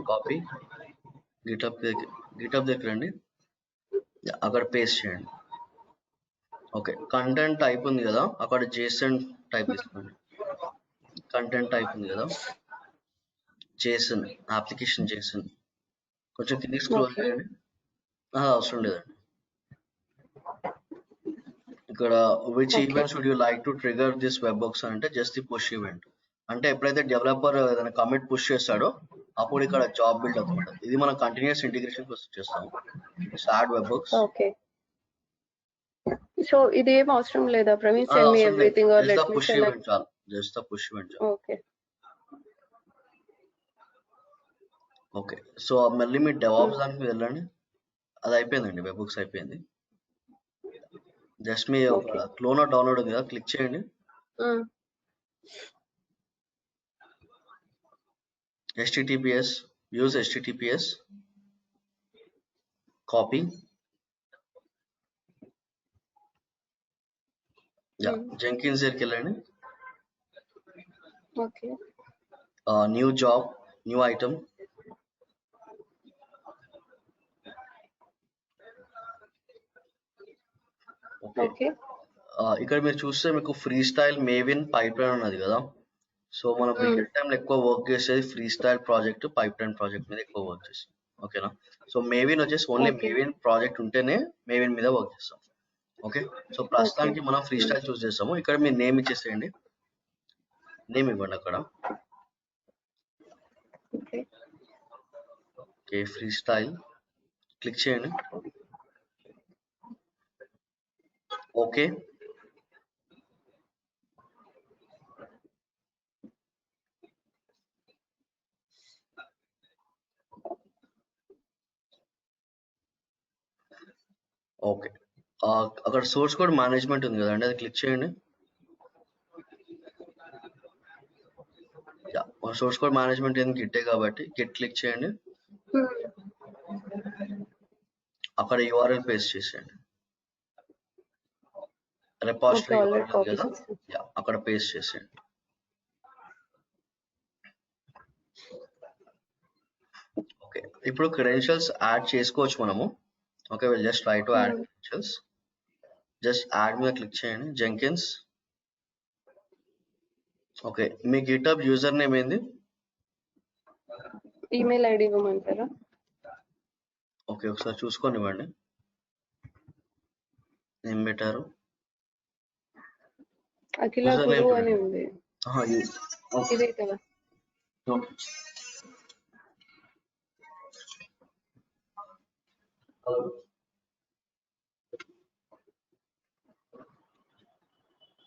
కాపీ గిటప్ దగ్గర రండి, అక్కడ పేస్ట్ చేయండి. ఓకే, కంటెంట్ టైప్ ఉంది కదా, అక్కడ జేసన్ టైప్ తీసుకోండి. కంటెంట్ టైప్ ఉంది కదా, జేసన్, అప్లికేషన్ జేసన్. కొంచెం కిందికి స్క్రోల్ చేయండి. అవసరం లేదండి. ఇక్కడ which events would you like to trigger this webhooks అంటే జస్ట్ ది పుష్ ఈవెంట్. అంటే ఎప్పుడైతే డెవలపర్ ఏదైనా కమిట్ పుష్ చేస్తాడో అప్పుడు ఇక్కడ జాబ్ బిల్డ్ అవుతుంది. ఇది మనం కంటిన్యూస్ ఇంటిగ్రేషన్ కోసం చేస్తాం. యాడ్ వెబ్హుక్స్. ఓకే, సో ఇది ఏం అవసరం లేదా Praveen? Send me everything or let me select. Just the push event. Okay okay, so మళ్ళీ మీ డెవాప్స్ దానికి వెళ్ళండి. అది అయిపోయిందండి, వెబ్హుక్స్ అయిపోయింది. జస్ట్ మీ క్లోన్ డౌన్లోడ్ ఉంది కదా, క్లిక్ చేయండి. https, use https, copy. Jenkins దగ్గరికి వెళ్ళండి. Okay, new job, new item. Okay, ఇక్కడ మీరు చూస్తే మీకు ఫ్రీ స్టైల్ మేవిన్ పైప్ లైన్ ఉన్నది కదా. సో మనం రియల్ టైమ్ లో ఎక్కువ వర్క్ చేసేది free style project, pipe line project మీద ఎక్కువ వర్క్ చేస్తాం. ఓకేనా. సో మేవిన్ వచ్చేసి ఓన్లీ మేవిన్ ప్రాజెక్ట్ ఉంటేనే మేవిన్ మీద వర్క్ చేస్తాం. ఓకే, సో ప్రస్తుతానికి మనం ఫ్రీ స్టైల్ చూస్ చేస్తాము. ఇక్కడ మీరు నేమ్ ఇచ్చేసేయండి, నేమ్ ఇవ్వండి అక్కడ. ఓకే, ఫ్రీ స్టైల్ క్లిక్ చేయండి. ఓకే. ఓకే. అక్కడ సోర్స్ కోడ్ మేనేజ్మెంట్ ఉంది కదండి, అది క్లిక్ చేయండి. సోర్స్ కోడ్ మేనేజ్మెంట్ ఏంది గిట్టే కాబట్టి గిట్ క్లిక్ చేయండి. అక్కడ URL పేస్ట్ చేసేయండి. రెపాజిటరీ URL కదా, అక్కడ పేస్ట్ చేసేయండి. ఓకే, ఇప్పుడు క్రెడెన్షియల్స్ యాడ్ చేసుకోవచ్చు మనము. Okay, will just try to add credentials. Just add మీద క్లిక్ చేయండి. జెంకిన్స్. ఓకే, మీ గిటబ్ యూజర్ నేమ్ ఏంది? ఈమెయిల్ ఐడి ఇవ్వమంటారా? ఓకే, ఒకసారి చూసుకొని ఇవ్వండి. ఏం పెట్టారు? అఖిల గురు అని ఉంది. ఇదే కదా.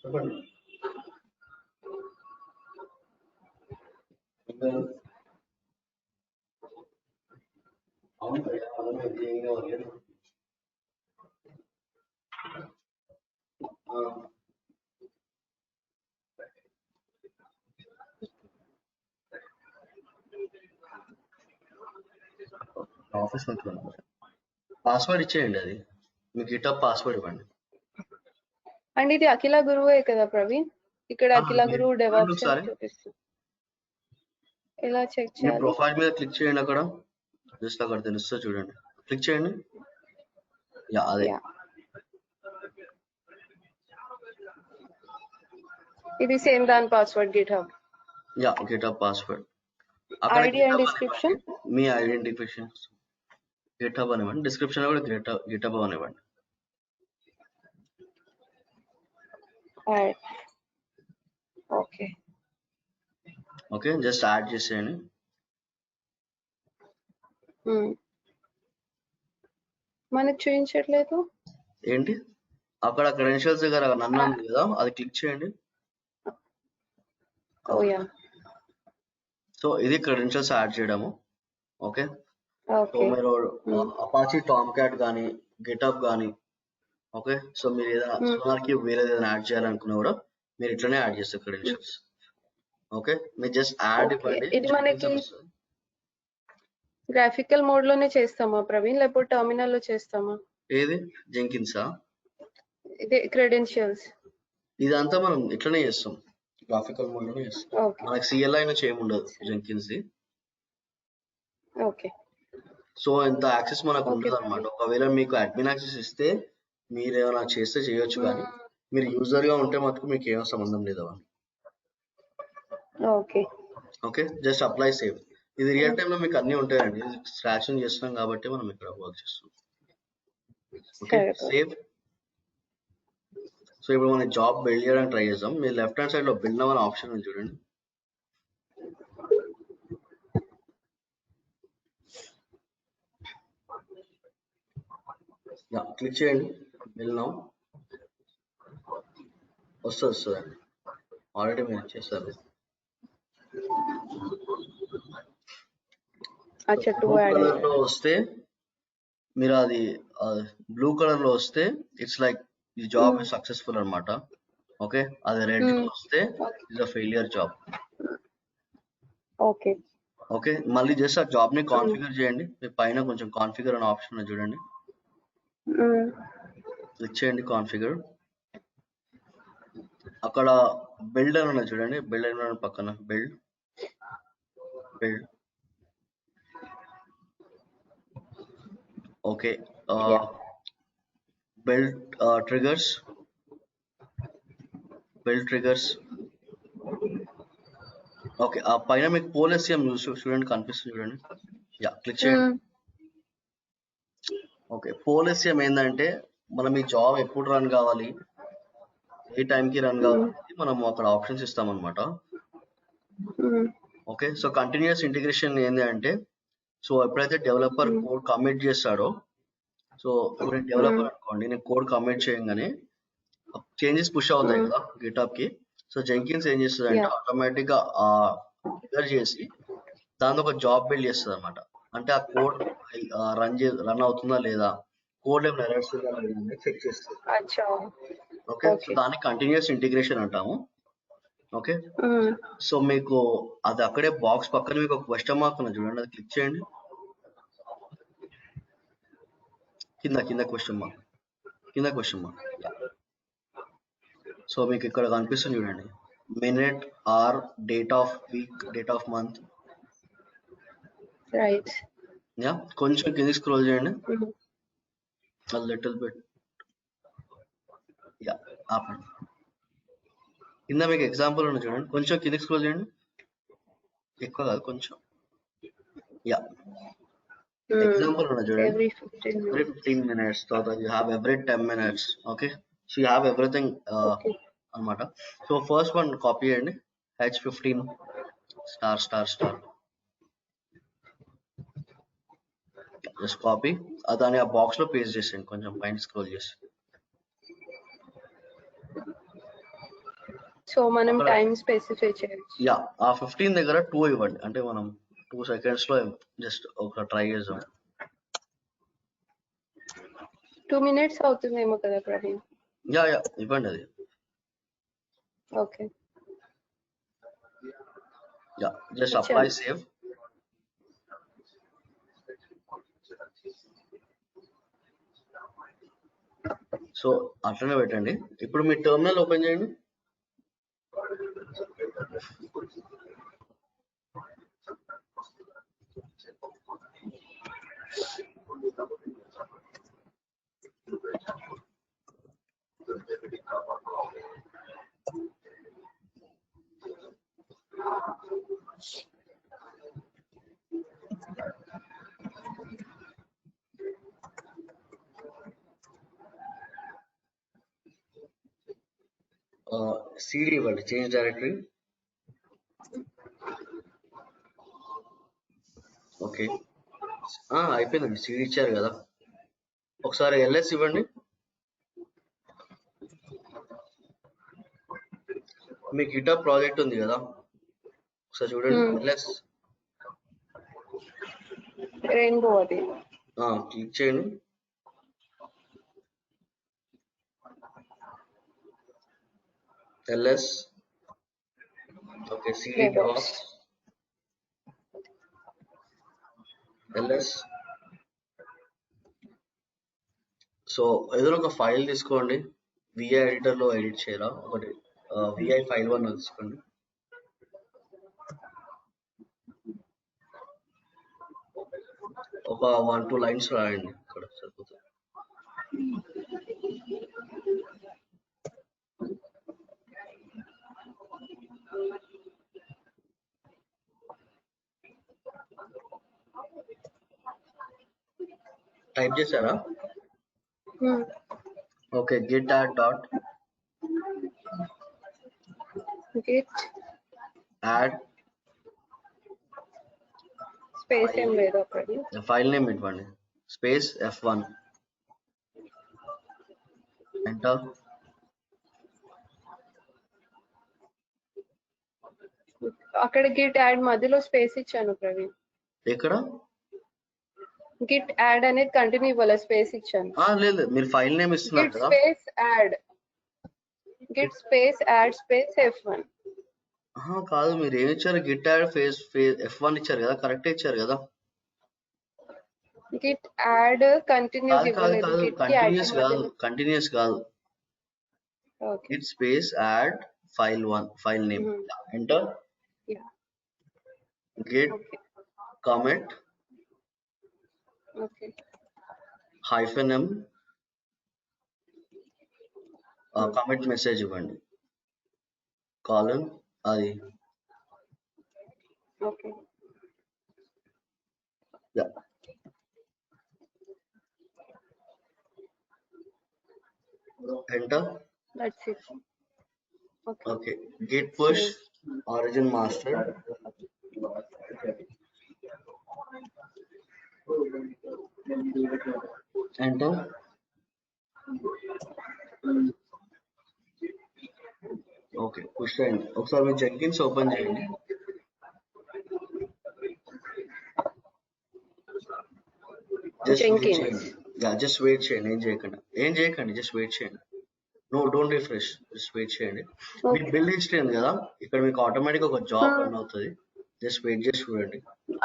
చెప్పండి. అవును, ఆఫీస్ నుంచి పాస్వర్డ్ ఇచ్చేయండి, అది మీ గిటబ్ పాస్వర్డ్ ఇవ్వండి. అండ్ ఇది అఖిల గురువే కదా ప్రవీణ్? ఇక్కడ అఖిల గురువు డెవాప్స్ అని చూపిస్తుంది. ఎలా చెక్ చేయాలి? మీ ప్రొఫైల్ మీద క్లిక్ చేయండి, అక్కడ జస్ట్ అక్కడ తెలుస్తుంది చూడండి, క్లిక్ చేయండి. యా, అదే. ఇది సేమ్ దాని password GitHub. Yeah, GitHub password. అక్కడ ఐడి అండ్ డిస్క్రిప్షన్ మీ ఐడెంటిఫికేషన్ గిటబ్ అనివ్వండి. డిస్క్రిప్షన్ లో కూడా గిటబ్ అనివ్వండి. ఓకే. ఓకే, జస్ట్ యాడ్ చేసేయండి. మనకి చూపించట్లేదు ఏంటి? అక్కడ క్రెడెన్షియల్స్ దగ్గర నన్ను ఉంది కదా, అది క్లిక్ చేయండి. సో ఇది క్రెడెన్షియల్స్ యాడ్ చేయడము. ఓకే, సో మీరు అపాచీ టామ్ క్యాట్ కానీ గిటబ్ కానీ, ఓకే, సో మీరు ఏదైనా సోనార్కి వేరే ఏదైనా యాడ్ చేయాలనుకున్నా కూడా మీరు ఇట్లనే యాడ్ చేస్తారు క్రెడెన్షియల్స్. ఓకే, మీరు జస్ట్ యాడ్ ఇవ్వండి. ఇది మనకి గ్రాఫికల్ మోడ్ లోనే చేస్తామా ప్రవీణ్, లేకపోతే టర్మినల్ లో చేస్తామా? ఏది? జెంకిన్సా? ఇదే క్రెడెన్షియల్స్. ఇదంతా మనం ఇట్లనే చేస్తాం, గ్రాఫికల్ మోడ్ లోనే చేస్తాం. మనకి CLI నుంచి ఏముండదు జెంకిన్స్ ది. ఓకే, సో ఇంత యాక్సెస్ మనకు ఉండదు అనమాట. ఒకవేళ మీకు అడ్మిన్ యాక్సెస్ ఇస్తే మీరు ఏమైనా చేస్తే చేయొచ్చు, కానీ మీరు యూజర్ గా ఉంటే మటుకు మీకు ఏమో సంబంధం లేదు అవన్నీ. Okay. Okay, just apply save. ఇది రియల్ టైమ్ లో మీకు అన్ని ఉంటాయండి. స్క్రాచింగ్ చేస్తున్నాం కాబట్టి మనం ఇక్కడ వర్క్ చేస్తున్నాం. Okay, save. సో ఇప్పుడు మనం జాబ్ బిల్డ్ చేయడానికి ట్రై చేద్దాం. మీరు లెఫ్ట్ హ్యాండ్ సైడ్ లో బిల్డ్ అనే ఆప్షన్ ఉంది చూడండి. క్లిక్ చేయండి. బిల్డ్ నౌ వస్తుందండి. ఆల్రెడీ మీరు ఇచ్చేస్తారు. బ్లూ కలర్ లో వస్తే మీరు అది బ్లూ కలర్ లో వస్తే ఇట్స్ లైక్ ఈ జాబ్ ఇస్ సక్సెస్ఫుల్ అనమాట. ఓకే, అది రెడ్ లో వస్తే it's a failure job. Okay. Okay, మళ్ళీ జస్ట్ ఆ జాబ్ ని కాన్ఫిగర్ చేయండి. మీ పైన కొంచెం కాన్ఫిగర్ అనే ఆప్షన్ ఉంది చూడండి, క్లిక్ చేయండి కాన్ఫిగర్. అక్కడ బిల్డ్ అని ఉన్నది చూడండి, బిల్డ్ అని పక్కన build. Okay, build triggers. Okay, ఆ పైన మీకు పోలెసియం చూడండి, కనిపిస్తుంది చూడండి. యా, క్లిక్ చేయండి. ఓకే, పోలెసియం ఏంటంటే మనం ఈ జాబ్ ఎప్పుడు రన్ కావాలి, ఏ టైంకి రన్ కావాలి మనం అక్కడ ఆప్షన్స్ ఇస్తాం అనమాట. ఓకే, సో కంటిన్యూస్ ఇంటిగ్రేషన్ ఏంటి అంటే, సో ఎప్పుడైతే డెవలపర్ కోడ్ కమిట్ చేస్తాడో, సో ఇప్పుడు నేను డెవలపర్ అనుకోండి, నేను కోడ్ కమిట్ చేయగానే చేంజెస్ పుష్ అవుతాయి కదా గిటాప్ కి. సో జెంకిన్స్ ఏం చేస్తుంది అంటే ఆటోమేటిక్ గా ట్రిగర్ చేసి దాని ఒక జాబ్ బిల్డ్ చేస్తుంది అనమాట. అంటే ఆ కోడ్ రన్ అవుతుందా లేదా, కోడ్ ఏమైనా ఎర్రర్స్ ఉందా లేదా అనేది చెక్ చేస్తుంది. ఓకే, సో దాన్ని కంటిన్యూస్ ఇంటిగ్రేషన్ అంటాము. ఓకే, సో మీకు అది అక్కడే బాక్స్ పక్కన మీకు ఒక క్వశ్చన్ మార్క్ ఉంది చూడండి, అది క్లిక్ చేయండి. కింద క్వశ్చన్ మార్క్, సో మీకు ఇక్కడ కనిపిస్తుంది చూడండి, minute, hour, date of week, date of month. Right, yeah కొంచెం కింద స్క్రోల్ చేయండి, లిటిల్ బిట్. యా ఆపండి, కింద మీకు ఎగ్జాంపుల్ ఉంది చూడండి, కొంచెం కింద స్క్రోల్ చేయండి, ఎక్కువ కాదు కొంచెం. యా ఎగ్జాంపుల్ ఉంది చూడండి, every 15 minutes, తర్వాత you have every 10 minutes. Okay, so you have everything అన్నమాట. సో ఫస్ట్ వన్ కాపీ చేయండి, H15 ****. జస్ట్ కాపీ, దాన్ని ఆ బాక్స్ లో పేస్ట్ చేసేయండి, కొంచెం పైన స్క్రోల్ చేసి. సో మనం టైం స్పెసిఫై చేయొచ్చు. యా ఆ 15 దగ్గర 2 ఇవ్వండి, అంటే మనం 2 seconds లో జస్ట్ ఒక ట్రై చేద్దాం. 2 minutes అవుతుందేమో కదా ప్రవీణ్. యా ఇవ్వండి అది. Okay, yeah just apply, save. So అట్లనే పెట్టండి. ఇప్పుడు మీ టెర్మినల్ ఓపెన్ చేయండి. CD ఇవ్వండి, చేంజ్ డైరెక్టరీ. ఓకే, అయిపోయిందండి, CD ఇచ్చారు కదా. ఒకసారి LS ఇవ్వండి. మీ గిటాప్ ప్రాజెక్ట్ ఉంది కదా, ఒకసారి చూడండి. LS రెయిన్బో అది క్లిక్ చేయండి. LS, okay, CD docs, LS. So ఏదైనా ఒక ఫైల్ తీసుకోండి, VI ఎడిటర్ లో ఎడిట్ చేయాలా, ఒకటి VI ఫైల్ 1 తీసుకోండి. ఒక 1-2 లైన్స్ రాయండి, ఇక్కడ సరిపోతుంది. టైప్ చేశారా? Okay, git add dot space ఏం లేదు, ఫైల్ నేమ్ ఇవ్వండి, స్పేస్ F1, ఎంటర్. అక్కడ గిట్ యాడ్ మధ్యలో స్పేస్ ఇచ్చాను ప్రవీణ్. ఎక్కడ గిట్ యాడ్ అనేది కంటిన్యూ ఇవ్వాలి, స్పేస్ ఇచ్చాను. లేదు, మీరు ఫైల్ నేమ్ ఇస్తున్నారు కదా. Space add, Git space add space F1. కాదు, మీరు ఏమి ఇచ్చారు, గిట్ యాడ్ F1 ఇచ్చారు కదా, కరెక్ట్ ఇచ్చారు కదా. గిట్ యాడ్ కంటిన్యూ ఇవ్వలేదు, కంటిన్యూస్ కాదు. Git space add file 1, file name, enter. Git comment -m, comment message ఇవ్వండి, కాలన్ అది. Enter. Okay, git push origin master, enter. Push అయింది. ఒకసారి మీరు జెంకిన్స్ ఓపెన్ చేయండి. జస్ట్ వెయిట్ చేయండి. ఏం చేయకండి, జస్ట్ వెయిట్ చేయండి. No don't refresh, just wait చేయండి. మీ బిల్డ్ హిస్టరీ ఉంది కదా, ఇక్కడ మీకు ఆటోమేటిక్ ఒక జాబ్ రన్ అవుతుంది. జస్ట్ వెయిట్ చేసి చూడండి.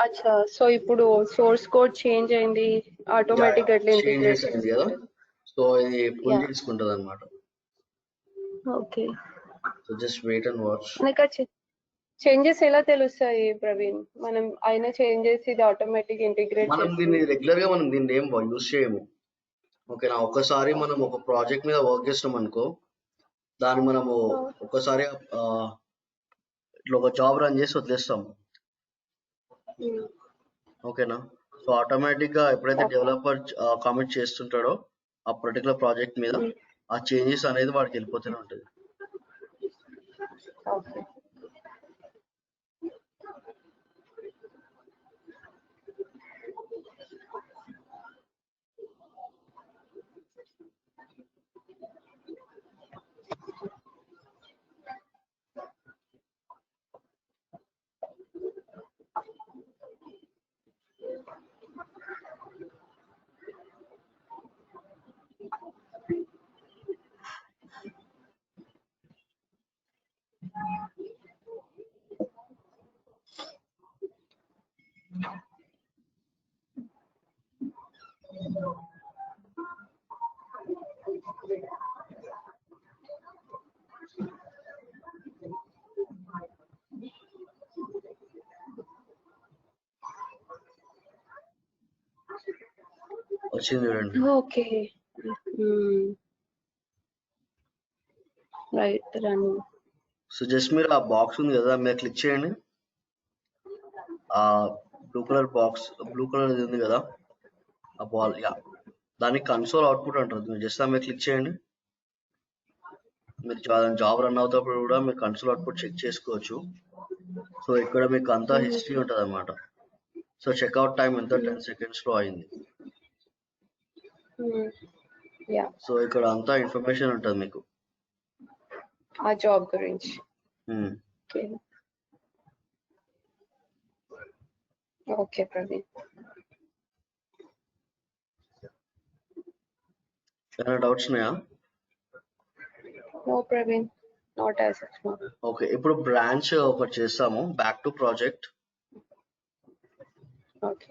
అచ్చా, సో ఇప్పుడు సోర్స్ కోడ్ చేంజ్ అయింది, ఆటోమేటిక్ గా చేంజెస్ అయింది కదా, సో ఇది పుల్ చేసుకుంటది అన్నమాట. Okay, so just wait and watch. Changes ఎలా తెలుస్తాయి ప్రవీణ్? మనం అయినా చేంజెస్ ఇది ఆటోమేటిక్ ఇంటిగ్రేట్ మనం దీన్ని రెగ్యులర్ గా మనం దీన్ని ఏం యూజ్ చేయము. ఓకేనా, ఒకసారి మనం ఒక ప్రాజెక్ట్ మీద వర్క్ చేస్తాం అనుకో, దాన్ని మనము ఒకసారి ఇట్లా ఒక జాబ్ రన్ చేసి వదిలేస్తాము. ఓకేనా, సో ఆటోమేటిక్ గా ఎప్పుడైతే డెవలపర్ కామెంట్ చేస్తుంటాడో ఆ పర్టికులర్ ప్రాజెక్ట్ మీద, ఆ చేంజెస్ అనేది వాడికి వెళ్ళిపోతూనే ఉంటుంది. వచ్చింది చూడండి. Okay, right, run. So just మీరు ఆ బాక్స్ ఉంది కదా, మీరు క్లిక్ చేయండి. ఆ blue colour box, blue colour ఉంది కదా ఆ బాల్, దాన్ని కన్సోల్ అవుట్పుట్ అంటారు. మీరు జస్ట్ మీరు క్లిక్ చేయండి. మీరు జాబ్ రన్ అవుతాప్పుడు కూడా మీరు కన్సోల్ అవుట్పుట్ చెక్ చేసుకోవచ్చు. సో ఇక్కడ మీకు అంతా హిస్టరీ ఉంటుంది అన్నమాట. సో చెక్అవుట్ టైం ఎంత, 10 seconds లో అయింది. సో ఇక్కడ అంతా ఇన్ఫర్మేషన్ ఉంటుంది మీకు ఆ జాబ్ గురించి. ఓకే ప్రవీణ్, ఏమైనా డౌట్స్ ఉన్నాయా? No Praveen, not as such no. Okay, ఇప్పుడు బ్రాంచ్ ఒకటి చేస్తాము, బ్యాక్ టు ప్రాజెక్ట్. ఓకే,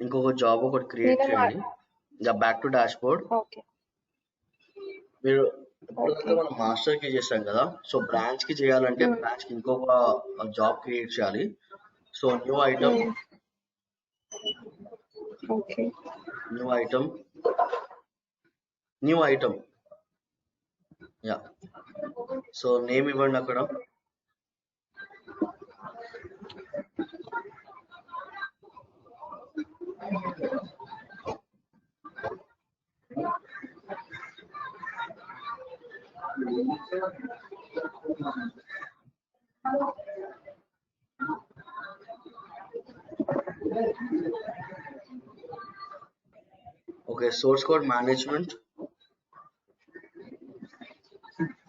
ఇంకొక జాబ్ ఒకటి క్రియేట్ చేయండి, బ్యాక్ టు డాష్బోర్డ్. ఓకే, మీరు ఇప్పుడు మనం మాస్టర్ కి చేసాం కదా, సో బ్రాంచ్ కి చేయాలంటే బ్రాంచ్ కి ఇంకొక జాబ్ క్రియేట్ చేయాలి. So new item, okay, new item, yeah. So name ఇవ్వండి అక్కడ. Okay, source code management.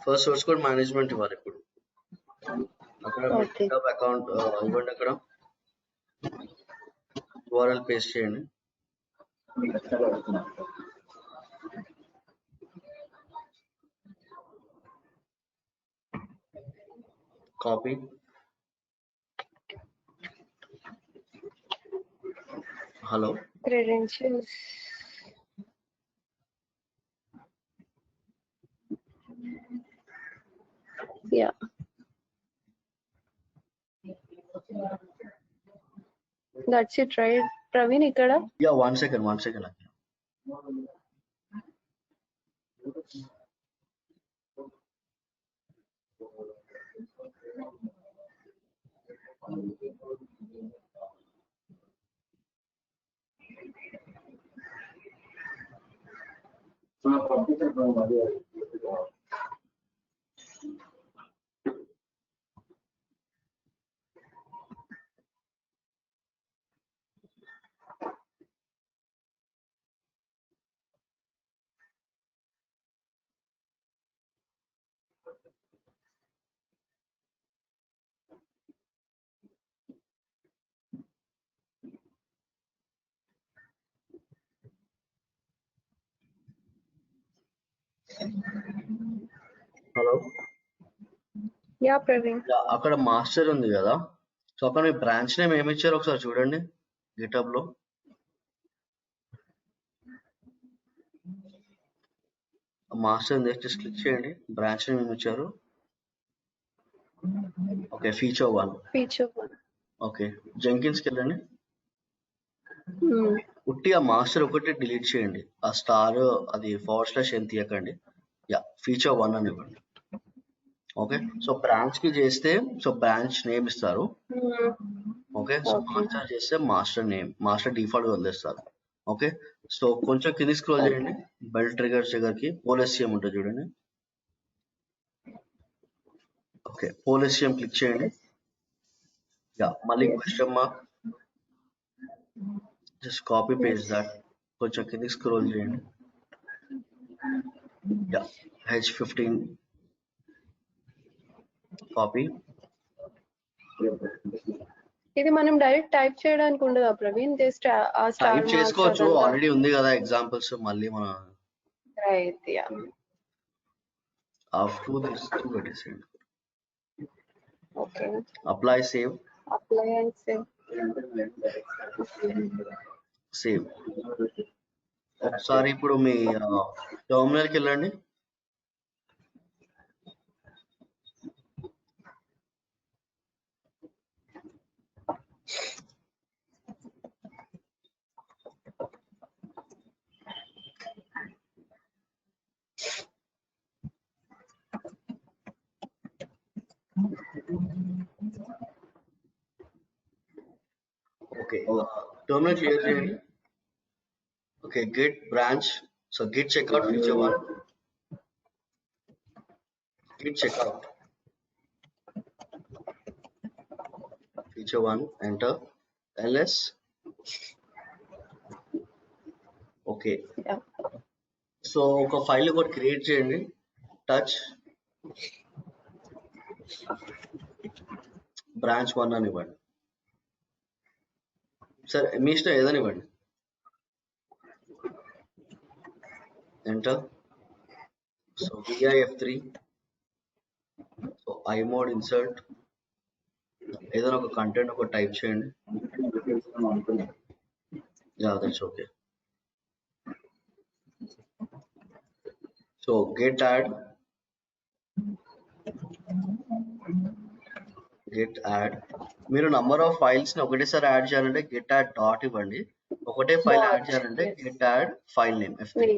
First source code management ఇవ్వాలి. ఇప్పుడు అక్కడ గిటబ్ అకౌంట్ ఇవ్వండి, అక్కడ URL పేస్ట్ చేయండి. Copy, hello, credentials. Yeah. That's it, right, Praveen? Ikkada? Yeah, one second. Yeah Praveen. అక్కడ master ఉంది కదా, సో అక్కడ మీ బ్రాంచ్ నేమ్ ఏమి ఇచ్చారు ఒకసారి చూడండి గిటబ్ లో. మాస్టర్ జస్ట్ క్లిక్ చేయండి, బ్రాంచ్ నేమ్ ఏమి ఇచ్చారు. Okay, feature 1. ఓకే, జెంకిన్స్ కి వెళ్ళండి. ఉట్టి ఆ మాస్టర్ ఒకటి డిలీట్ చేయండి, ఆ స్టార్ అది / ఏం తీయకండి. యా, ఫీచర్ 1 అని ఇవ్వండి. ఓకే, సో బ్రాంచ్ కి చేస్తే సో బ్రాంచ్ నేమ్ ఇస్తారు. ఓకే, సో మాస్టర్ చేస్తే మాస్టర్ నేమ్, మాస్టర్ డిఫాల్ట్ వదిలేస్తారు. ఓకే, సో కొంచెం కింది స్క్రోల్ చేయండి, బెల్ట్ ట్రిగర్స్ దగ్గరికి పోలెస్సియం ఉంటుంది చూడండి. ఓకే, పోలెస్సియం క్లిక్ చేయండి. యా, మళ్ళీ question mark, just copy paste that. కొంచెం కింది స్క్రోల్ చేయండి. Yeah, H15 copy. ఇది మనం డైరెక్ట్ టైప్ చేయడానికి ఉండదా ప్రవీణ్? జస్ట్ ఆ స్టార్ టైప్ చేసుకోవచ్చు, ఆల్రెడీ ఉంది కదా ఎగ్జాంపుల్స్. మళ్ళీ మన right. Yeah, after this to పెట్టేసేయండి. Okay, apply, save. Apply and save. ఒకసారి ఇప్పుడు మీ టెర్మినల్కి వెళ్ళండి. ఓకే, టెర్మినల్ క్లియర్ చేయండి. Okay, git branch, so git checkout feature 1, git checkout feature 1, enter, ls. Okay, so ఒక ఫైల్ ఒకటి క్రియేట్ చేయండి, టచ్ బ్రాంచ్ 1 అని ఇవ్వండి. సరే, మీ ఇష్టం ఏదని ఇవ్వండి. Enter. So VIF3, so iMode insert, ఏదైనా ఒక కంటెంట్ ఒక టైప్ చేయండి. Yeah, that's okay. So get add, మీరు నంబర్ ఆఫ్ ఫైల్స్ ని ఒకటేసారి యాడ్ చేయాలంటే గెట్ యాడ్ డాట్ ఇవ్వండి. ఒకటే ఫైల్ యాడ్ చేయాలంటే get add file name F3.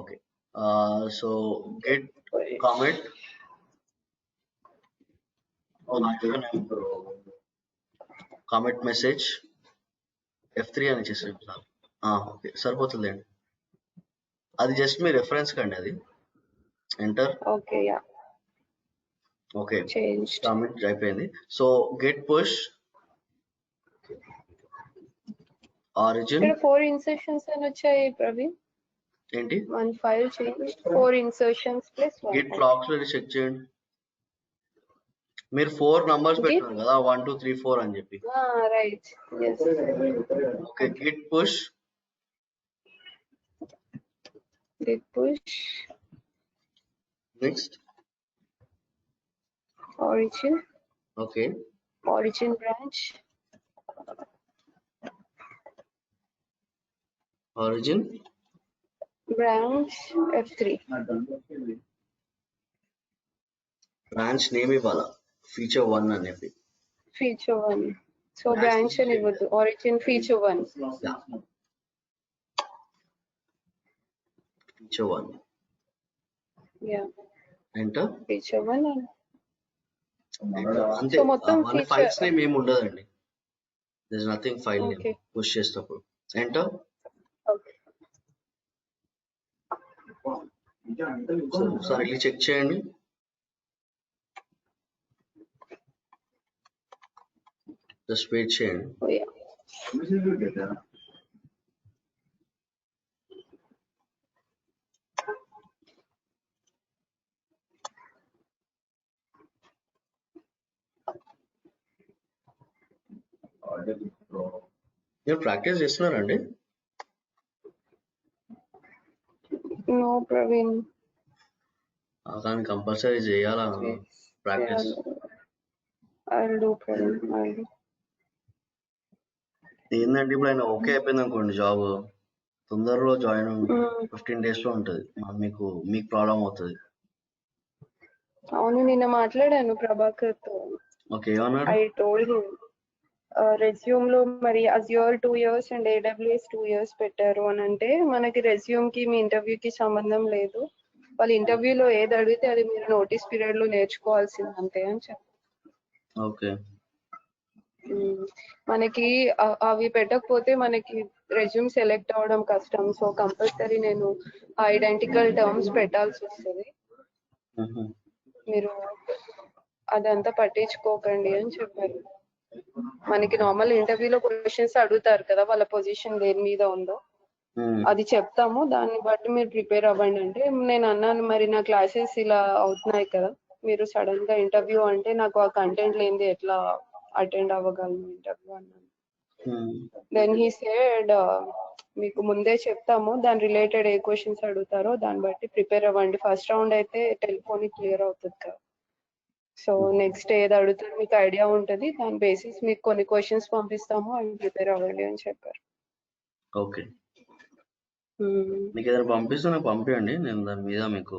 Okay, so get comment comment message F3 అని చేసాం సార్. ఓకే, సరిపోతుందండి. అది జస్ట్ మీ రెఫరెన్స్ కండి అది. Enter. Okay, yeah, okay, comment అయిపోయింది. So git push origin. 4 insertions అని వచ్చాయి ప్రవీణ్. ఏంటి? 1 file change 4 insertions plus 1. Git logs లో చెక్ చేయండి. మీరు 4 నంబర్స్ పెట్టారు కదా, 1 2 3 4 అని చెప్పి. Right, yes. Okay, git push next origin. Okay, origin branch F3. Branch name ఇవ్వాలా, ఫీచర్ 1 అని చెప్పి. ఫీచర్ 1, సో బ్రాంచ్ అని ఇవ్వద్దు, origin feature 1. feature 1, yeah, enter. feature 1 అంతే. సో మొత్తం మన ఫైల్స్ నేమ్ ఏమి ఉండదండి, there is nothing file name. Push చేసేటప్పుడు ఎంటర్. సో ఒకసారి వెళ్ళి చెక్ చేయండి. జస్ట్ వెయిట్ చేయండి. మీరు ప్రాక్టీస్ చేస్తున్నారండి? నో ప్రవీణ్, కానీ కంపల్సరీ చేయాలా practice. I'll do, Praveen. I'll do. ఏంటంటే ఇప్పుడు ఆయన ఓకే అయిపోయింది అనుకోండి జాబ్, తొందరలో జాయిన్ 15 days లో ఉంటుంది, మీకు ప్రాబ్లం అవుతుంది. అవును, నిన్న మాట్లాడాను ప్రభాకర్ తో. ఓకే, ఏమన్నాడు? ఐ టోల్డ్ హిమ్ రెజ్యూమ్ లో మరి Azure 2 years and AWS 2 years పెట్టారు అని అంటే మనకి రెజ్యూమ్ కి మీ ఇంటర్వ్యూ కి సంబంధం లేదు, వాళ్ళు ఇంటర్వ్యూలో ఏది అడిగితే అది మీరు నోటీస్ పీరియడ్ లో నేర్చుకోవాల్సింది అంతే అని చెప్పారు. ఓకే, మనకి అవి పెట్టకపోతే మనకి రెజ్యూమ్ సెలెక్ట్ అవడం కష్టం, సో కంపల్సరీ నేను ఐడెంటికల్ టర్మ్స్ పెట్టాల్సి వస్తుంది, మీరు అదంతా పట్టించుకోకండి అని చెప్పారు. మనకి నార్మల్ ఇంటర్వ్యూలో క్వశ్చన్స్ అడుగుతారు కదా, వాళ్ళ పొజిషన్ దేని మీద ఉందో అది చెప్తాము, దాన్ని బట్టి మీరు ప్రిపేర్ అవ్వండి అంటే నేను అన్నాను మరి నా క్లాసెస్ ఇలా అవుతున్నాయి కదా, మీరు సడన్ గా ఇంటర్వ్యూ అంటే నాకు ఆ కంటెంట్ లేనిది ఎట్లా అటెండ్ అవ్వగలను ఇంటర్వ్యూ అన్నాను. దెన్ హీ సెడ్ మీకు ముందే చెప్తాము, దాని రిలేటెడ్ ఏ క్వశ్చన్స్ అడుగుతారో దాన్ని బట్టి ప్రిపేర్ అవ్వండి, ఫస్ట్ రౌండ్ అయితే టెలిఫోనిక్ క్లియర్ అవుతుంది కదా, సో నెక్స్ట్ ఏది అడుగుతారో మీకు ఐడియా ఉంటుంది, దాని బేసిస్ మీకు కొన్ని క్వశ్చన్స్ పంపిస్తాము, అవి ప్రిపేర్ అవ్వండి అని చెప్పారు. ఓకే, మీకు ఏదైనా పంపిస్తే నాకు పంపించండి, నేను దాని మీద మీకు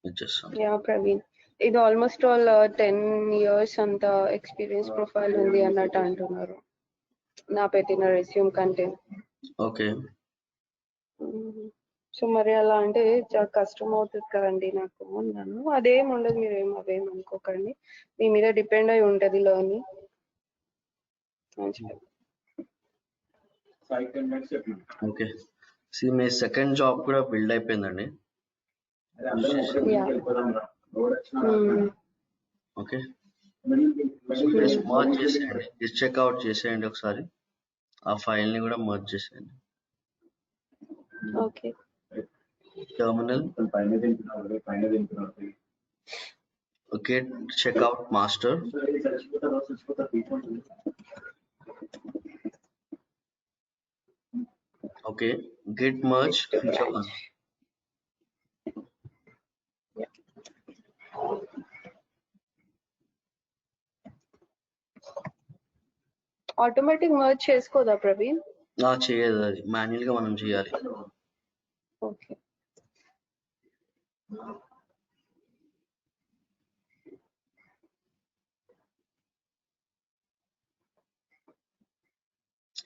ఇచ్చేస్తాను. యా ప్రవీణ్, ఇది ఆల్మోస్ట్ ఆల్ 10 years అంత ఎక్స్పీరియన్స్ ప్రొఫైల్ ఉంది అన్నట్టు అంటున్నారు నా పెట్టిన రెస్యూమ్ కంటే. ఓకే, సో మరి అలా అంటే చాలా కష్టం అవుతుంది కదండి నాకు అన్నాను. అదేం ఉండదు, మీరు అవేం అనుకోకండి, మీ మీద డిపెండ్ అయి ఉంటుంది లర్నింగ్. ఓకే, మీ సెకండ్ జాబ్ కూడా బిల్డ్ అయిపోయిందండి. ఓకే, మర్జ్ చేసేయండి, చెక్అవుట్ చేసేయండి ఒకసారి, ఆ ఫైల్ ని కూడా మర్జ్ చేసేయండి. Okay, terminal, okay, checkout master, okay, git merge feature 1. Automatic merge చేసుకోదా ప్రవీణ్? చేయదు, అది మాన్యువల్ గా మనం చేయాలి. ఓకే,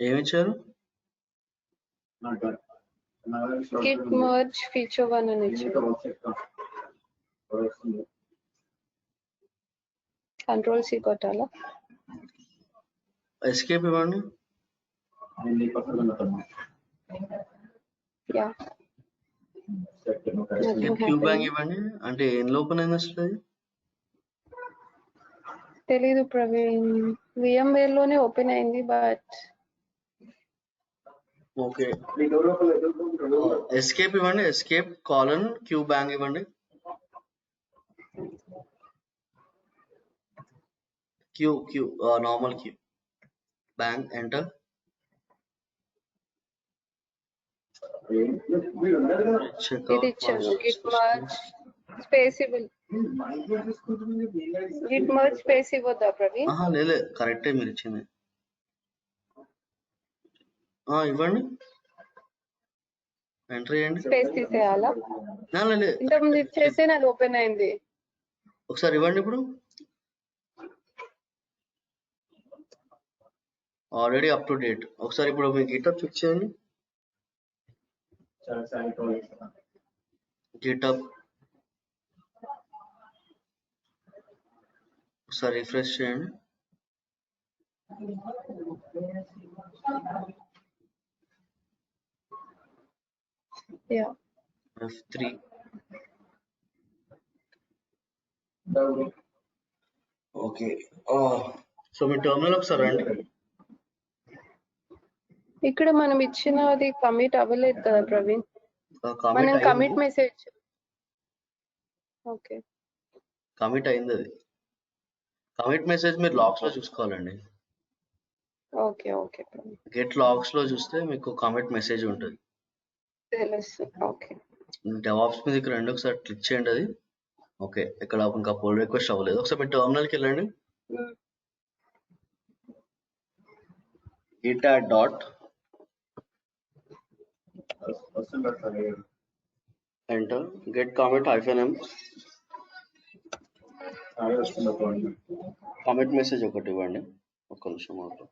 ఏమిచ్చారు? గిట్ మర్జ్ ఫీచర్ 1 అని ఇచ్చారు. కంట్రోల్ సి కొట్టాలా? ఎస్కేప్ ఇవ్వండి. యా, క్యూ బ్యాంక్ ఇవ్వండి. అంటే ఏం ఓపెన్ అయింది అసలు? తెలీదు ప్రవీణ్, VMware లోనే ఓపెన్ అయింది బట్. ఓకే, ఎస్కేప్ ఇవ్వండి, ఎస్కేప్ కాలన్ క్యూ బ్యాంక్ ఇవ్వండి. Q normal Q bang, enter. ఇది ఇచ్చాను, గిట్ మర్జ్ స్పేస్ ఇవ్వాలి. గిట్ మర్జ్ స్పేస్ ఇవ్వద్దా ప్రవీణ్? లేదు, కరెక్టే మీరు ఇచ్చింది. ఇవ్వండి, ఎంటర్ చేయండి. స్పేస్ తీసేయాలా? ఇంతకుముందు ఇచ్చేస్తే నాది ఓపెన్ అయింది. ఒకసారి ఇవ్వండి. ఇప్పుడు ఆల్రెడీ అప్ టు డేట్. ఒకసారి ఇప్పుడు మీ గిటప్ చెక్ చేయండి. గిటప్ ఒకసారి రిఫ్రెష్ చేయండి. F3. ఓకే, సో మీ టర్మినల్ ఒకసారి రండి. ఇక్కడ మనం ఇచ్చినది కమిట్ అవ్వలేదు కదా ప్రవీణ్? మనం కమిట్ మెసేజ్. ఓకే, కమిట్ అయింది. అది కమిట్ మెసేజ్ మీరు లాగ్స్ లో చూసుకోవాలండి. ఓకే ఓకే, గెట్ లాగ్స్ లో చూస్తే మీకు కమిట్ మెసేజ్ ఉంటుంది. తెలుసు. ఓకే, డెవాప్స్ మీద ఇక్కడ రండి, ఒకసారి క్లిక్ చేయండి. అది ఓకే, ఇక్కడ ఇంకా పుల్ రిక్వెస్ట్ అవ్వలేదు. ఒకసారి మీ టర్మినల్కి వెళ్ళండి. git add dot enter get commit -m commit message ఒకటి ఇవ్వండి. ఒక్క నిమిషం మాత్రం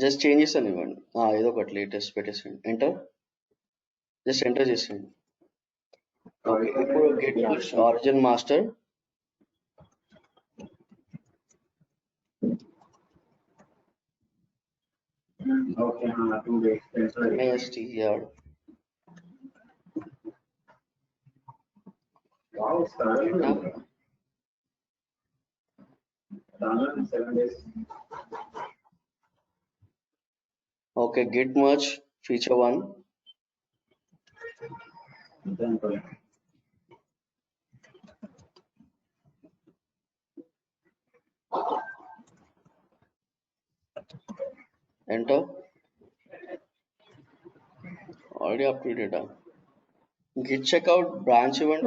జస్ట్ చేంజ్ చేస్తాను ఇవ్వండి. ఏదో ఒకటి లేటెస్ట్ పెట్టేసండి. జస్ట్ ఎంటర్ చేసేయండి. ఓకే, ఇప్పుడు get push origin master str okay, git merge feature 1 enter already updated. Git checkout branch event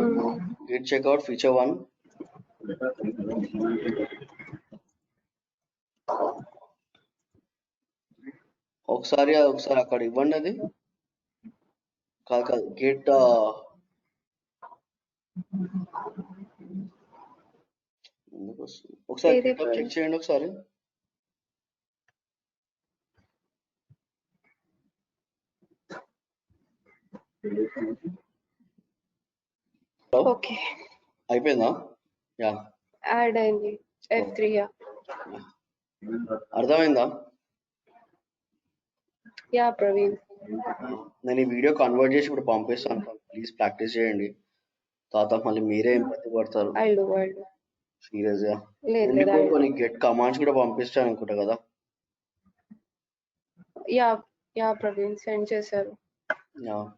git checkout feature 1 ఒకసారి అక్కడ ఇవ్వండి. అది కాదు గెట్ ఒకసారి చెక్ చేయండి. ఒకసారి ఓకే అయిపోయిందా? యా యాడ్ అయింది. F3 అర్థమైందా? యా ప్రవీణ్, నేను ఈ వీడియో కన్వర్ట్ చేసి ఇప్పుడు పంపిస్తాను. ప్లీజ్ ప్రాక్టీస్ చేయండి. తర్వాత మళ్ళీ మీరే ఇబ్బంది పడతారు. సీరియస్ గా కొన్ని గెట్ కమాండ్స్ కూడా పంపిస్తాను అనుకుంటా కదా. యా ప్రవీణ్ సెండ్ చేశారు.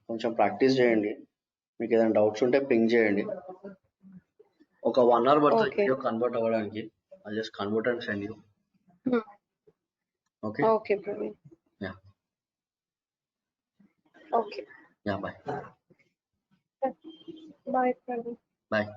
కొంచెం ప్రాక్టీస్ చేయండి. మీకు ఏదైనా డౌట్స్ ఉంటే పింగ్ చేయండి. ఒక 1 hour పడుతుంది వీడియో కన్వర్ట్ అవ్వడానికి. I just convert and send you. Okay okay Praveen. Yeah okay yeah bye bye Praveen. Bye.